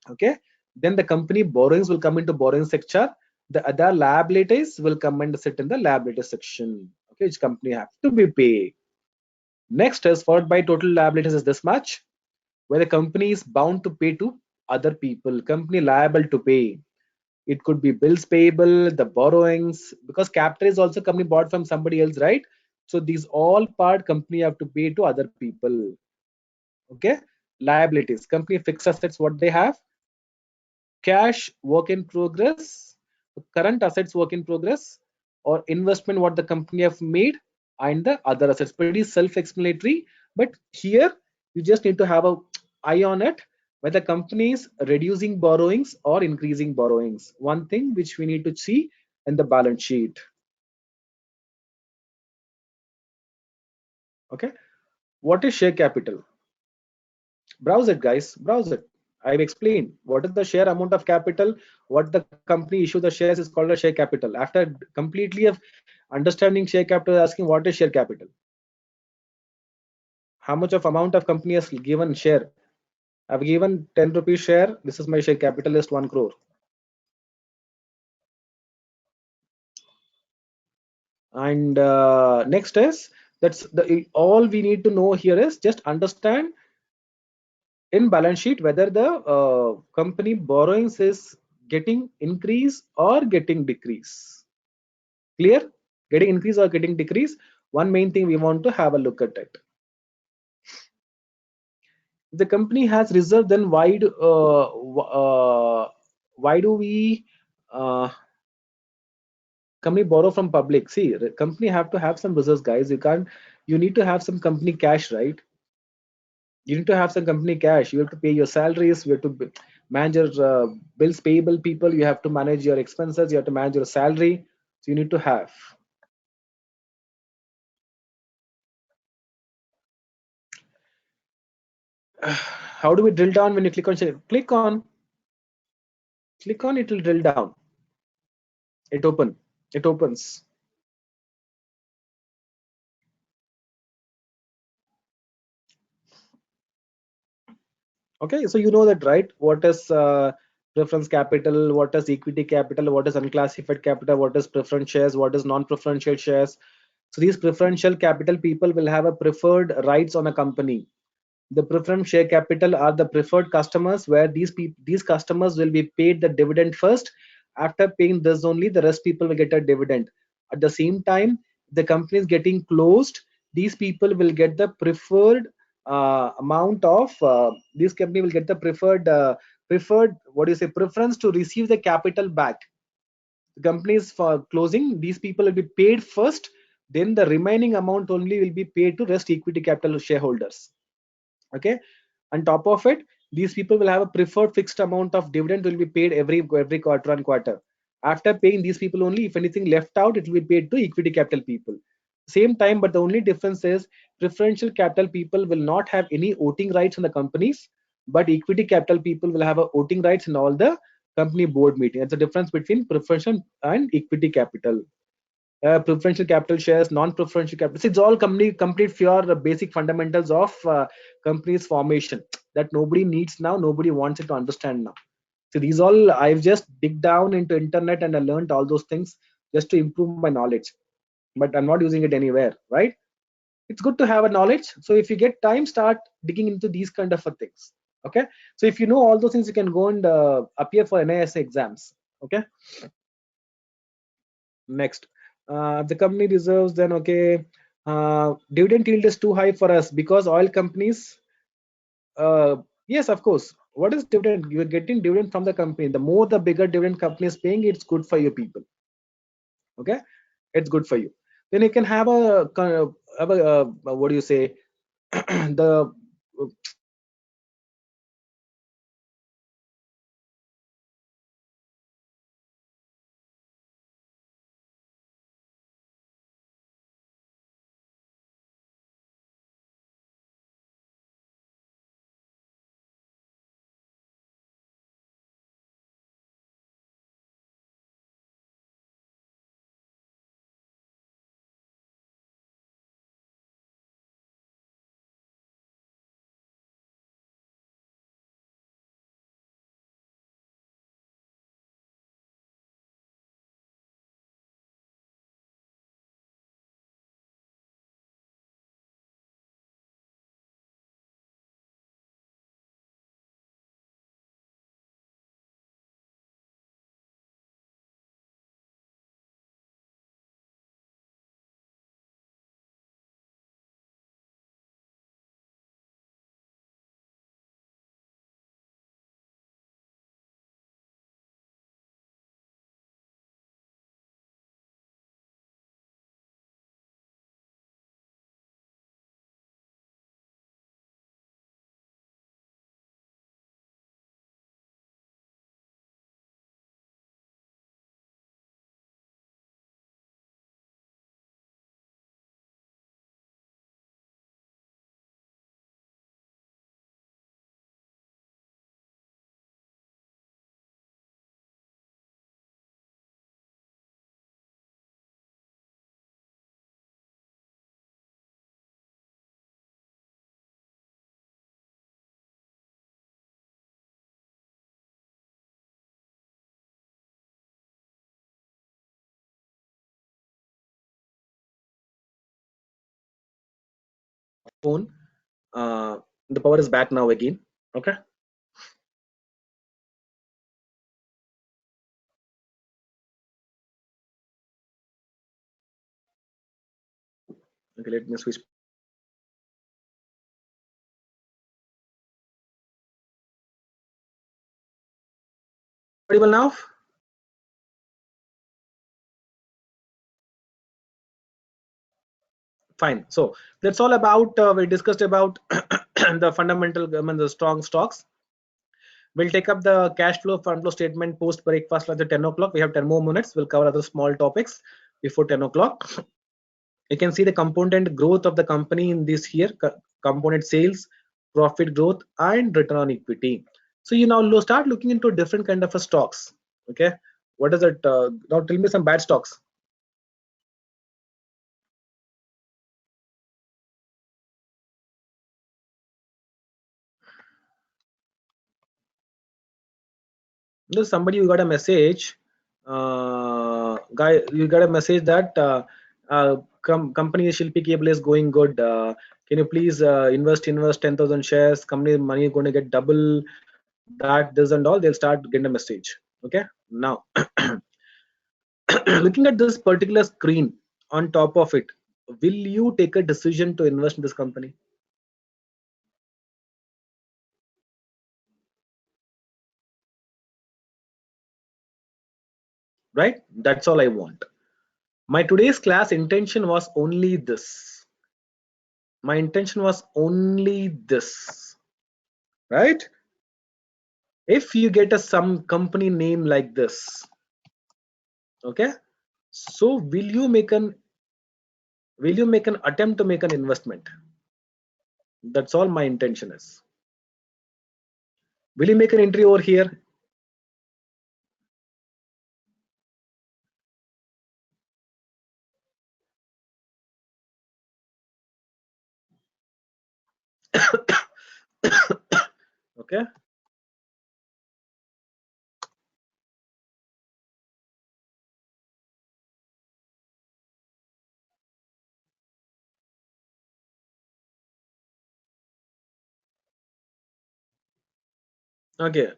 Okay. Then the company borrowings will come into borrowing section. The other liabilities will come and sit in the liability section. Okay, which company have to be paid. Next is followed by total liabilities is this much, where the company is bound to pay to other people. Company liable to pay. It could be bills payable, the borrowings, because capital is also company bought from somebody else, right? So these all part company have to pay to other people. Okay. Liabilities, company fixed assets, what they have, cash work in progress, current assets work in progress, or investment what the company have made, and the other assets. Pretty self-explanatory, but here you just need to have a eye on it, whether company is reducing borrowings or increasing borrowings. One thing which we need to see in the balance sheet. Okay, what is share capital? Browse it, guys, browse it. I've explained what is the share amount of capital, what the company issue the shares is called a share capital. After completely of understanding share capital, asking what is share capital, how much of amount of company has given share. I've given 10 rupees share, this is my share capital is 1 crore. And next is, that's the all we need to know here is just understand in balance sheet whether the company borrowings is getting increase or getting decrease. Clear? Getting increase or getting decrease, one main thing we want to have a look at it. If the company has reserve, then why do we company borrow from public? See, the company have to have some reserves, guys. You need to have some company cash, right? You need to have some company cash. You have to pay your salaries, you have to manage your bills payable people, you have to manage your expenses, you have to manage your salary. So you need to have. How do we drill down? When you click on share, click on it will drill down. It opens. Okay, so you know that, right? What is preference capital, what is equity capital, what is unclassified capital, what is preference shares, what is non-preferential shares. So these preferential capital people will have a preferred rights on a company. The preference share capital are the preferred customers, where these customers will be paid the dividend first. After paying this only, the rest people will get a dividend. At the same time, the company is getting closed, these people will get the preferred amount of this company will get the preferred, what do you say, preference to receive the capital back. The company is for closing, these people will be paid first, then the remaining amount only will be paid to rest equity capital shareholders. Okay, on top of it, these people will have a preferred fixed amount of dividend will be paid every quarter on quarter. After paying these people only, if anything left out, it will be paid to equity capital people. Same time, but the only difference is preferential capital people will not have any voting rights in the companies, but equity capital people will have a voting rights in all the company board meeting. That's the difference between preferential and equity capital. Preferential capital shares, non-preferential capital. It's all complete pure basic fundamentals of company's formation that nobody needs now, nobody wants it to understand now. So these all I've just dig down into internet and I learned all those things just to improve my knowledge, but I'm not using it anywhere, right? It's good to have a knowledge. So if you get time, start digging into these kind of things. Okay, so if you know all those things, you can go and appear for NISA exams. Okay, next, the company reserves, then okay, dividend yield is too high for us because oil companies, yes, of course. What is dividend? You're getting dividend from the company. The more the bigger dividend company is paying, it's good for your people. Okay, it's good for you. Then you can have a what do you say, the phone. The power is back now again. Okay. Okay, let me switch. Audible now? Fine. So that's all about, we discussed about the fundamental, the strong stocks. We'll take up the cash flow, fund flow statement post breakfast lunch at 10 o'clock. We have 10 more minutes. We'll cover other small topics before 10 o'clock. You can see the component growth of the company in this here, component sales, profit growth, and return on equity. So you now start looking into different kind of a stocks. Okay, what is it? Now tell me some bad stocks. There's somebody, you got a message, guy, you got a message that company Shilpi Cable is going good. Can you please invest 10,000 shares? Company money is going to get double. That this and all, they'll start getting a message. Okay, now looking at this particular screen, on top of it, will you take a decision to invest in this company? Right, that's all I want. My today's class intention was only this. My intention was only this, right? If you get some company name like this, okay, so will you make an attempt to make an investment? That's all my intention is. Will you make an entry over here? Okay, okay,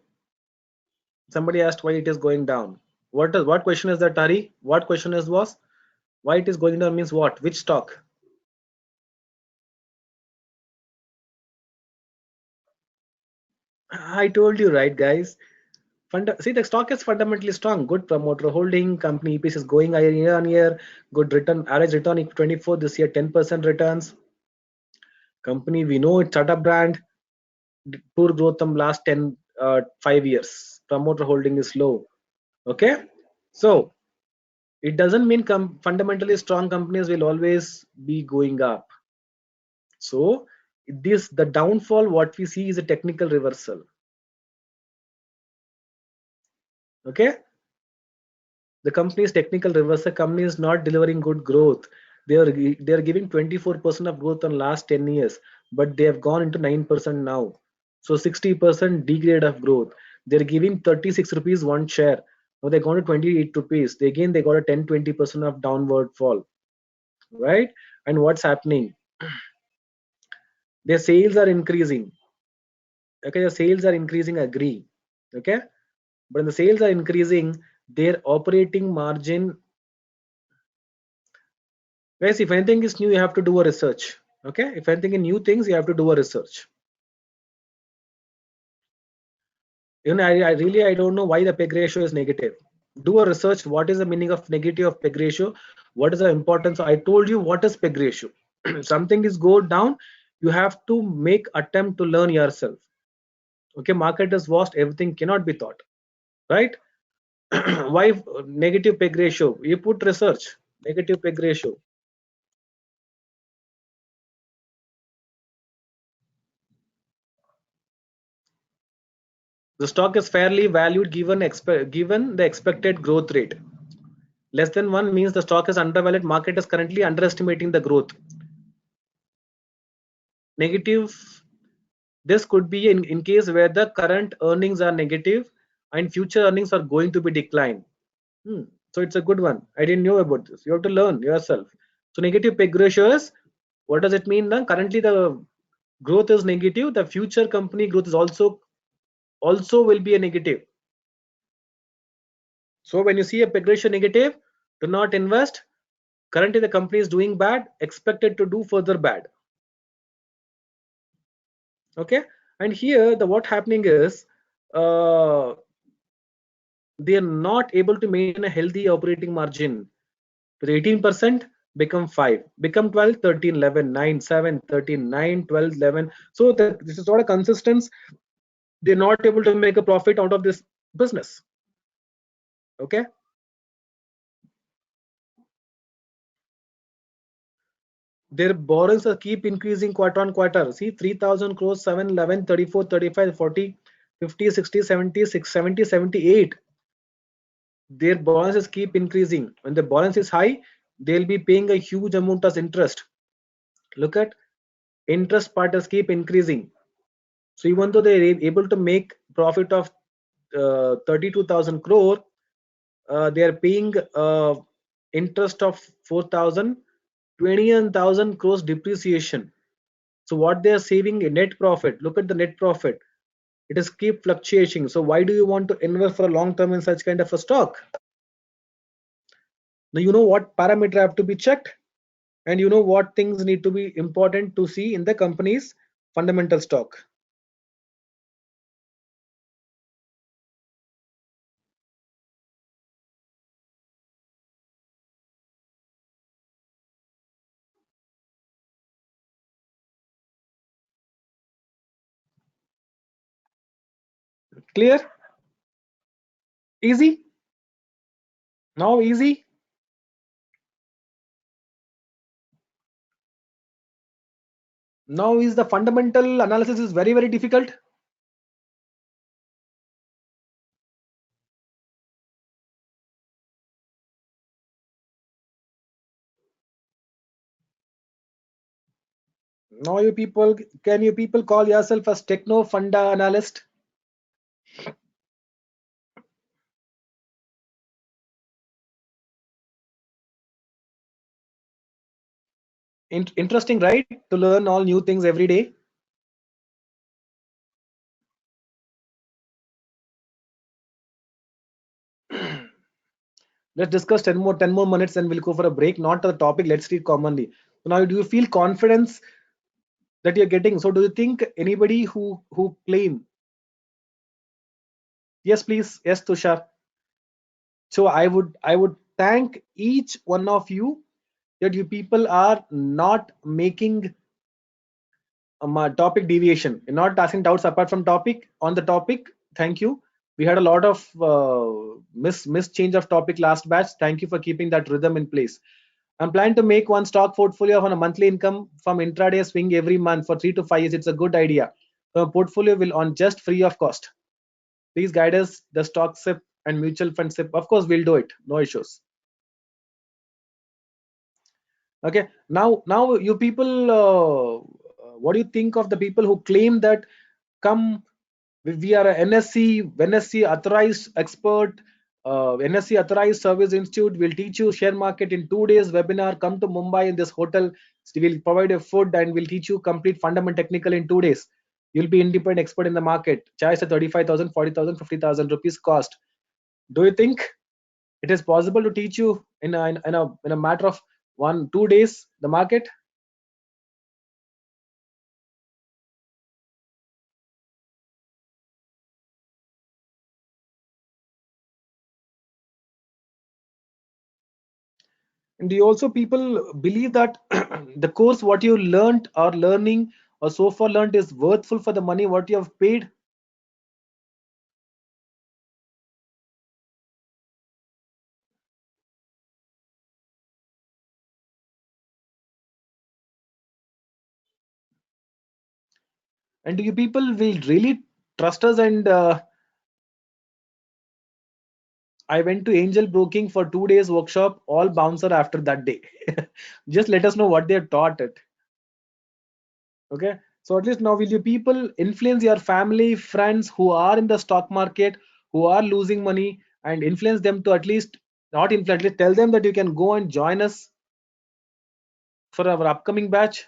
somebody asked why it is going down. What question is that, Tari? What question was why it is going down means what? Which stock? I told you, right, guys. See, the stock is fundamentally strong. Good promoter holding. Company EPS is going year on year. Good return, average return 24 this year, 10% returns. Company, we know it's startup brand. Poor growth from last 5 years. Promoter holding is low. Okay, so it doesn't mean fundamentally strong companies will always be going up. So the downfall what we see is a technical reversal. Okay, the company's technical reversal. Company is not delivering good growth. They are giving 24% of growth on last 10 years, but they have gone into 9% now. So 60% degrade of growth. They're giving 36 rupees one share. Now they're gone to 28 rupees. They got a 10-20% of downward fall, right? And what's happening? Their sales are increasing. Okay, the sales are increasing. Agree. Okay, but when the sales are increasing, their operating margin, guys, if anything is new, you have to do a research. Okay, if anything in new things, you have to do a research. I don't know why the PEG ratio is negative. Do a research. What is the meaning of negative of PEG ratio? What is the importance? I told you what is PEG ratio. Something is go down, you have to make attempt to learn yourself. Okay, market is vast, everything cannot be taught, right? Why negative PEG ratio? You put research. Negative PEG ratio. The stock is fairly valued given the expected growth rate. Less than 1 means the stock is undervalued. Market is currently underestimating the growth. Negative, this could be in case where the current earnings are negative and future earnings are going to be declined. So it's a good one. I didn't know about this. You have to learn yourself. So negative PEG ratio is What does it mean now? Currently the growth is negative. The future company growth is also will be a negative. So when you see a PEG ratio negative, do not invest. Currently the company is doing bad, expected to do further bad. Okay, and here the what happening is they are not able to maintain a healthy operating margin. With 18% become 5, become 12, 13, 11, 9, 7, 13, 9, 12, 11. So this is not a consistent. They're not able to make a profit out of this business. Okay, their borrowings are keep increasing quarter on quarter. See, 3,000 crores, 7, 11, 34, 35, 40, 50, 60, 70, 70, 78. Their balances keep increasing. When the balance is high, they'll be paying a huge amount of interest. Look at interest part is keep increasing. So even though they're able to make profit of 32,000 crore, they are paying interest of 4,000, 21,000 crores depreciation. So what they are saving in net profit, look at the net profit. It is keep fluctuating. So why do you want to invest for a long term in such kind of a stock? Now you know what parameter have to be checked, and you know what things need to be important to see in the company's fundamental stock. Clear? Easy? Now easy? Now is the fundamental analysis is very, very difficult. Now you people, can you people call yourself as techno funda analyst? Interesting, right? To learn all new things every day. Let's discuss 10 more minutes and we'll go for a break. Not the topic, let's read commonly. So now do you feel confidence that you're getting? So do you think anybody who claim? Yes, please. Yes, Tushar. So I would thank each one of you that you people are not making topic deviation. You're not asking doubts apart from topic on the topic. Thank you. We had a lot of miss change of topic last batch. Thank you for keeping that rhythm in place. I'm planning to make one stock portfolio on a monthly income from intraday swing every month for 3 to 5 years. It's a good idea. So a portfolio will on just free of cost. Please guide us the stock SIP and mutual fund SIP. Of course, we'll do it. No issues. Okay. Now you people, what do you think of the people who claim that come we are a NSE authorized expert, NSE authorized service institute will teach you share market in 2 days webinar. Come to Mumbai in this hotel. We'll provide you food and we'll teach you complete fundamental technical in 2 days. You'll be independent expert in the market. Charge 35,000, 40,000, 50,000 rupees cost. Do you think it is possible to teach you in a matter of 1-2 days the market? And do you also people believe that the course what you learned or learning or so far learned is worthful for the money what you have paid? And do you people will really trust us? And I went to angel broking for 2 days workshop, all bouncer after that day. Just let us know what they have taught it. Okay, so at least now will you people influence your family friends who are in the stock market, who are losing money, and influence them to at least not influence, at least tell them that you can go and join us for our upcoming batch.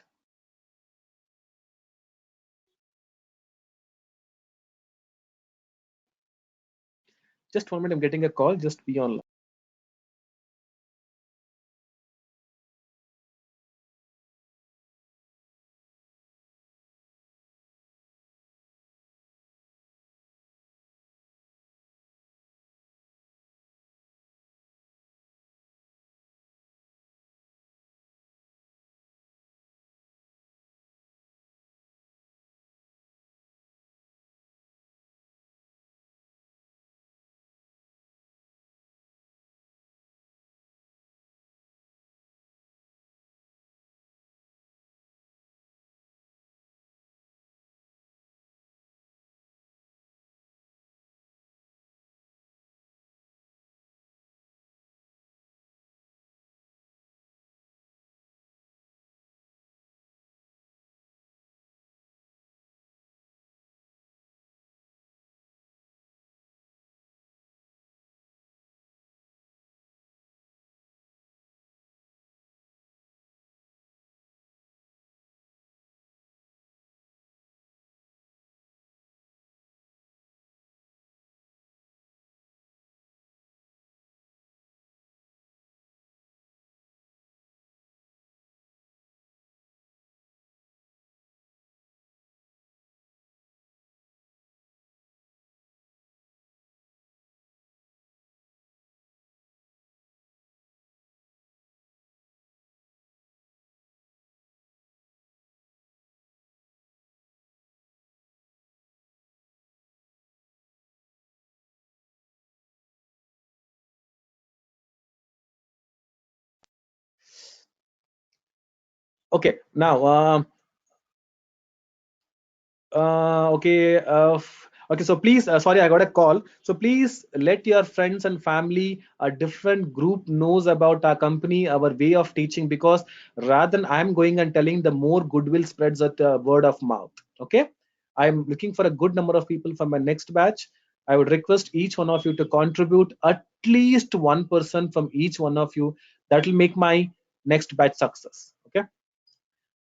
Just 1 minute, I'm getting a call. Just be online. Okay, now okay, okay, so please, sorry, I got a call. So please let your friends and family, a different group knows about our company, our way of teaching, because rather than I'm going and telling, the more goodwill spreads at word of mouth. Okay, I'm looking for a good number of people for my next batch. I would request each one of you to contribute at least one person from each one of you. That will make my next batch success. Okay,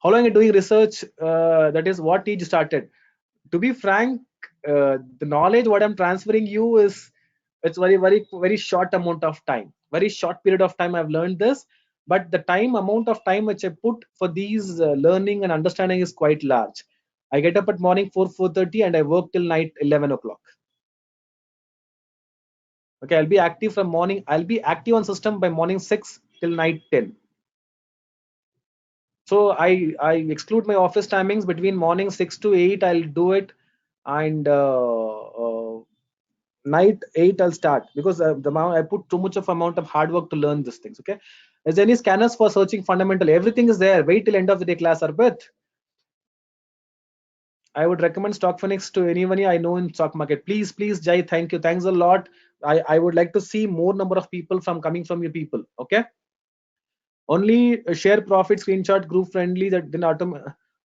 how long are you doing research? That is what age started. To be frank, the knowledge what I'm transferring you is, it's very short amount of time, very short period of time I've learned this. But the time amount of time which I put for these learning and understanding is quite large. I get up at morning 4:30 and I work till night 11 o'clock. Okay, I'll be active on system by morning 6 till night 10. So I exclude my office timings. Between morning 6 to 8 I'll do it, and night 8 I'll start, because the amount I put too much of amount of hard work to learn these things. Okay, is there any scanners for searching fundamental? Everything is there. Wait till end of the day class, Arbit. I would recommend Stock Phoenix to anyone I know in stock market. Please, Jai, thank you, thanks a lot. I would like to see more number of people from coming from your people. Okay, only share profit screenshot group friendly, that then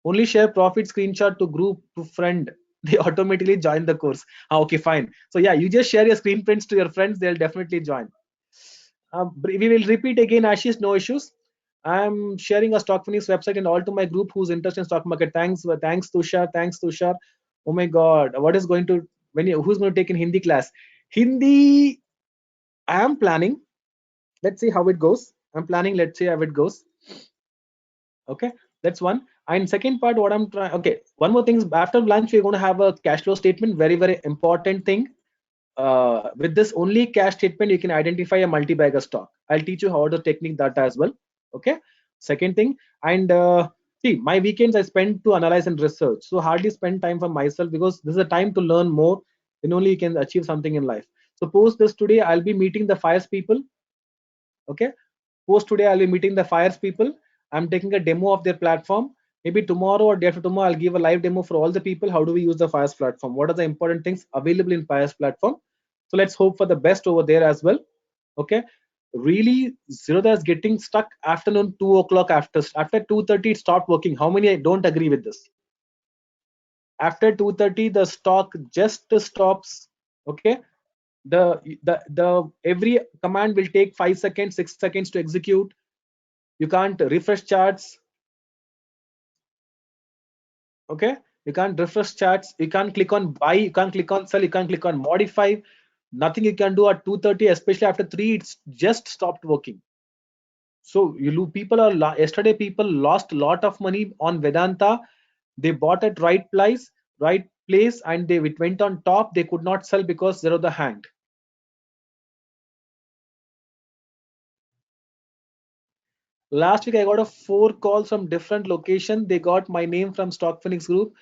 only share profit screenshot to group to friend, they automatically join the course. Okay, fine. So yeah, you just share your screen prints to your friends, they'll definitely join. We will repeat again, Ashish, no issues. I'm sharing a Stock Phoenix website and all to my group who's interested in stock market. Thanks Tushar. Oh my god, what is going to, who's going to take in Hindi class? Hindi, I am planning. Let's see how it goes. I'm planning, let's see how it goes. Okay, that's one. And second part, what I'm trying, okay, one more thing is, after lunch we're going to have a cash flow statement, very important thing. With this only cash statement you can identify a multi-bagger stock. I'll teach you how to technique that as well. Okay, second thing. And see, my weekends I spend to analyze and research, so hardly spend time for myself, because this is a time to learn more, then only you can achieve something in life. Suppose this today I'll be meeting the fires people. Okay, post today I'll be meeting the fires people. I'm taking a demo of their platform. Maybe tomorrow or day after tomorrow I'll give a live demo for all the people. How do we use the fires platform? What are the important things available in fires platform? So let's hope for the best over there as well. Okay, really, Zerodha is getting stuck afternoon 2 o'clock. After 2:30 it stopped working. How many don't agree with this? After 2:30 the stock just stops. Okay, the every command will take 5 seconds, 6 seconds to execute. You can't refresh charts. Okay, you can't refresh charts, you can't click on buy, you can't click on sell, you can't click on modify. Nothing you can do at 2:30, especially after 3, it's just stopped working. So yesterday people lost a lot of money on Vedanta. They bought at right place, and it went on top. They could not sell because there was the hand. Last week I got 4 calls from different location. They got my name from Stock Phoenix group.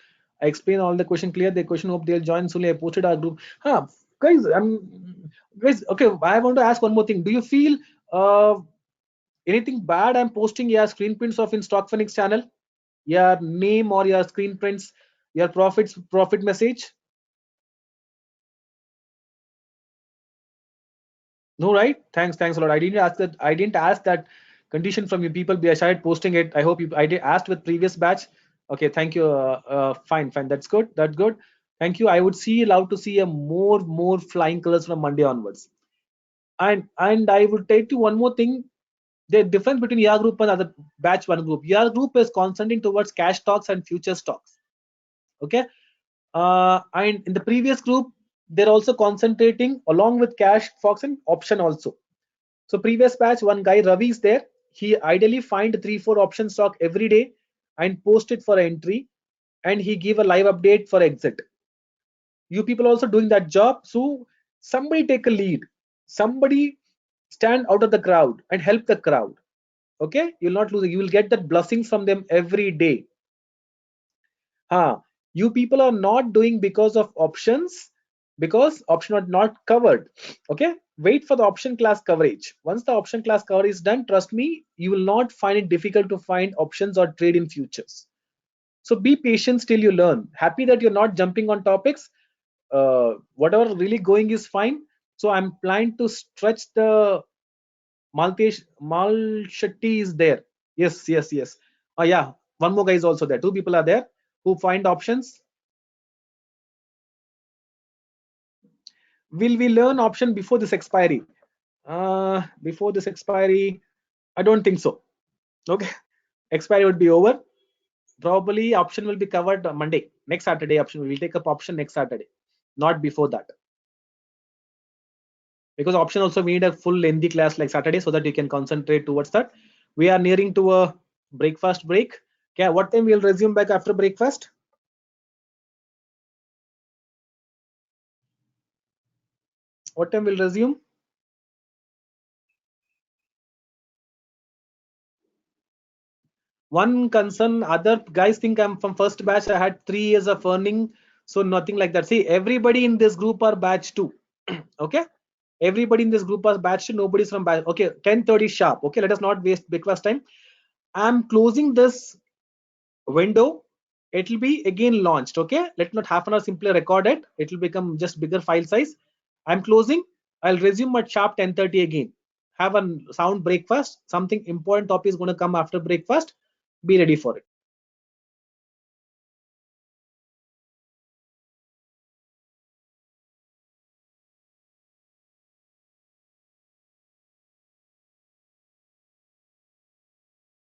I explained all the question clear. The question, hope they'll join soon. I posted our group. Guys, guys, okay. I want to ask one more thing. Do you feel anything bad I'm posting your screen prints of in Stock Phoenix channel? Your name or your screen prints, your profit message? No, right? Thanks a lot. I didn't ask that condition from you people. I started posting it. I hope I did asked with previous batch. Okay, thank you. Fine. That's good. That's good. Thank you. I would love to see a more flying colors from Monday onwards. And I would tell you one more thing. The difference between your group and other batch one group. Your group is concentrating towards cash stocks and future stocks. Okay. And in the previous group, they're also concentrating along with cash stocks and option also. So previous batch, one guy Ravi is there. He ideally find 3-4 option stock every day and post it for entry, and he give a live update for exit. You people also doing that job. So somebody take a lead. Somebody stand out of the crowd and help the crowd. Okay, you'll not lose. You will get that blessings from them every day. You people are not doing because of options, because option are not covered. Okay, wait for the option class coverage. Once the option class coverage is done, trust me, you will not find it difficult to find options or trade in futures. So be patient till you learn. Happy that you're not jumping on topics. Whatever really going is fine. So I'm planning to stretch the Malshatti is there. Yes. Yeah, one more guy is also there. 2 people are there who find options. Will we learn option before this expiry? Before this expiry, I don't think so. Okay, expiry would be over. Probably option will be covered on Monday. Next Saturday, option will take up option next Saturday, not before that. Because option also we need a full lengthy class like Saturday so that you can concentrate towards that. We are nearing to a breakfast break. Okay, what time we'll resume back after breakfast? What time we'll resume? One concern, other guys think I'm from first batch. I had 3 years of earning, so nothing like that. See, everybody in this group are batch 2. Okay, everybody in this group are batch 2. Nobody's from batch. Okay, 10:30 sharp. Okay, let us not waste breakfast time. I'm closing this window. It will be again launched. Okay, let not half an hour simply record it. It will become just bigger file size. I'm closing. I'll resume at sharp 10:30 again. Have a sound breakfast. Something important topic is going to come after breakfast. Be ready for it.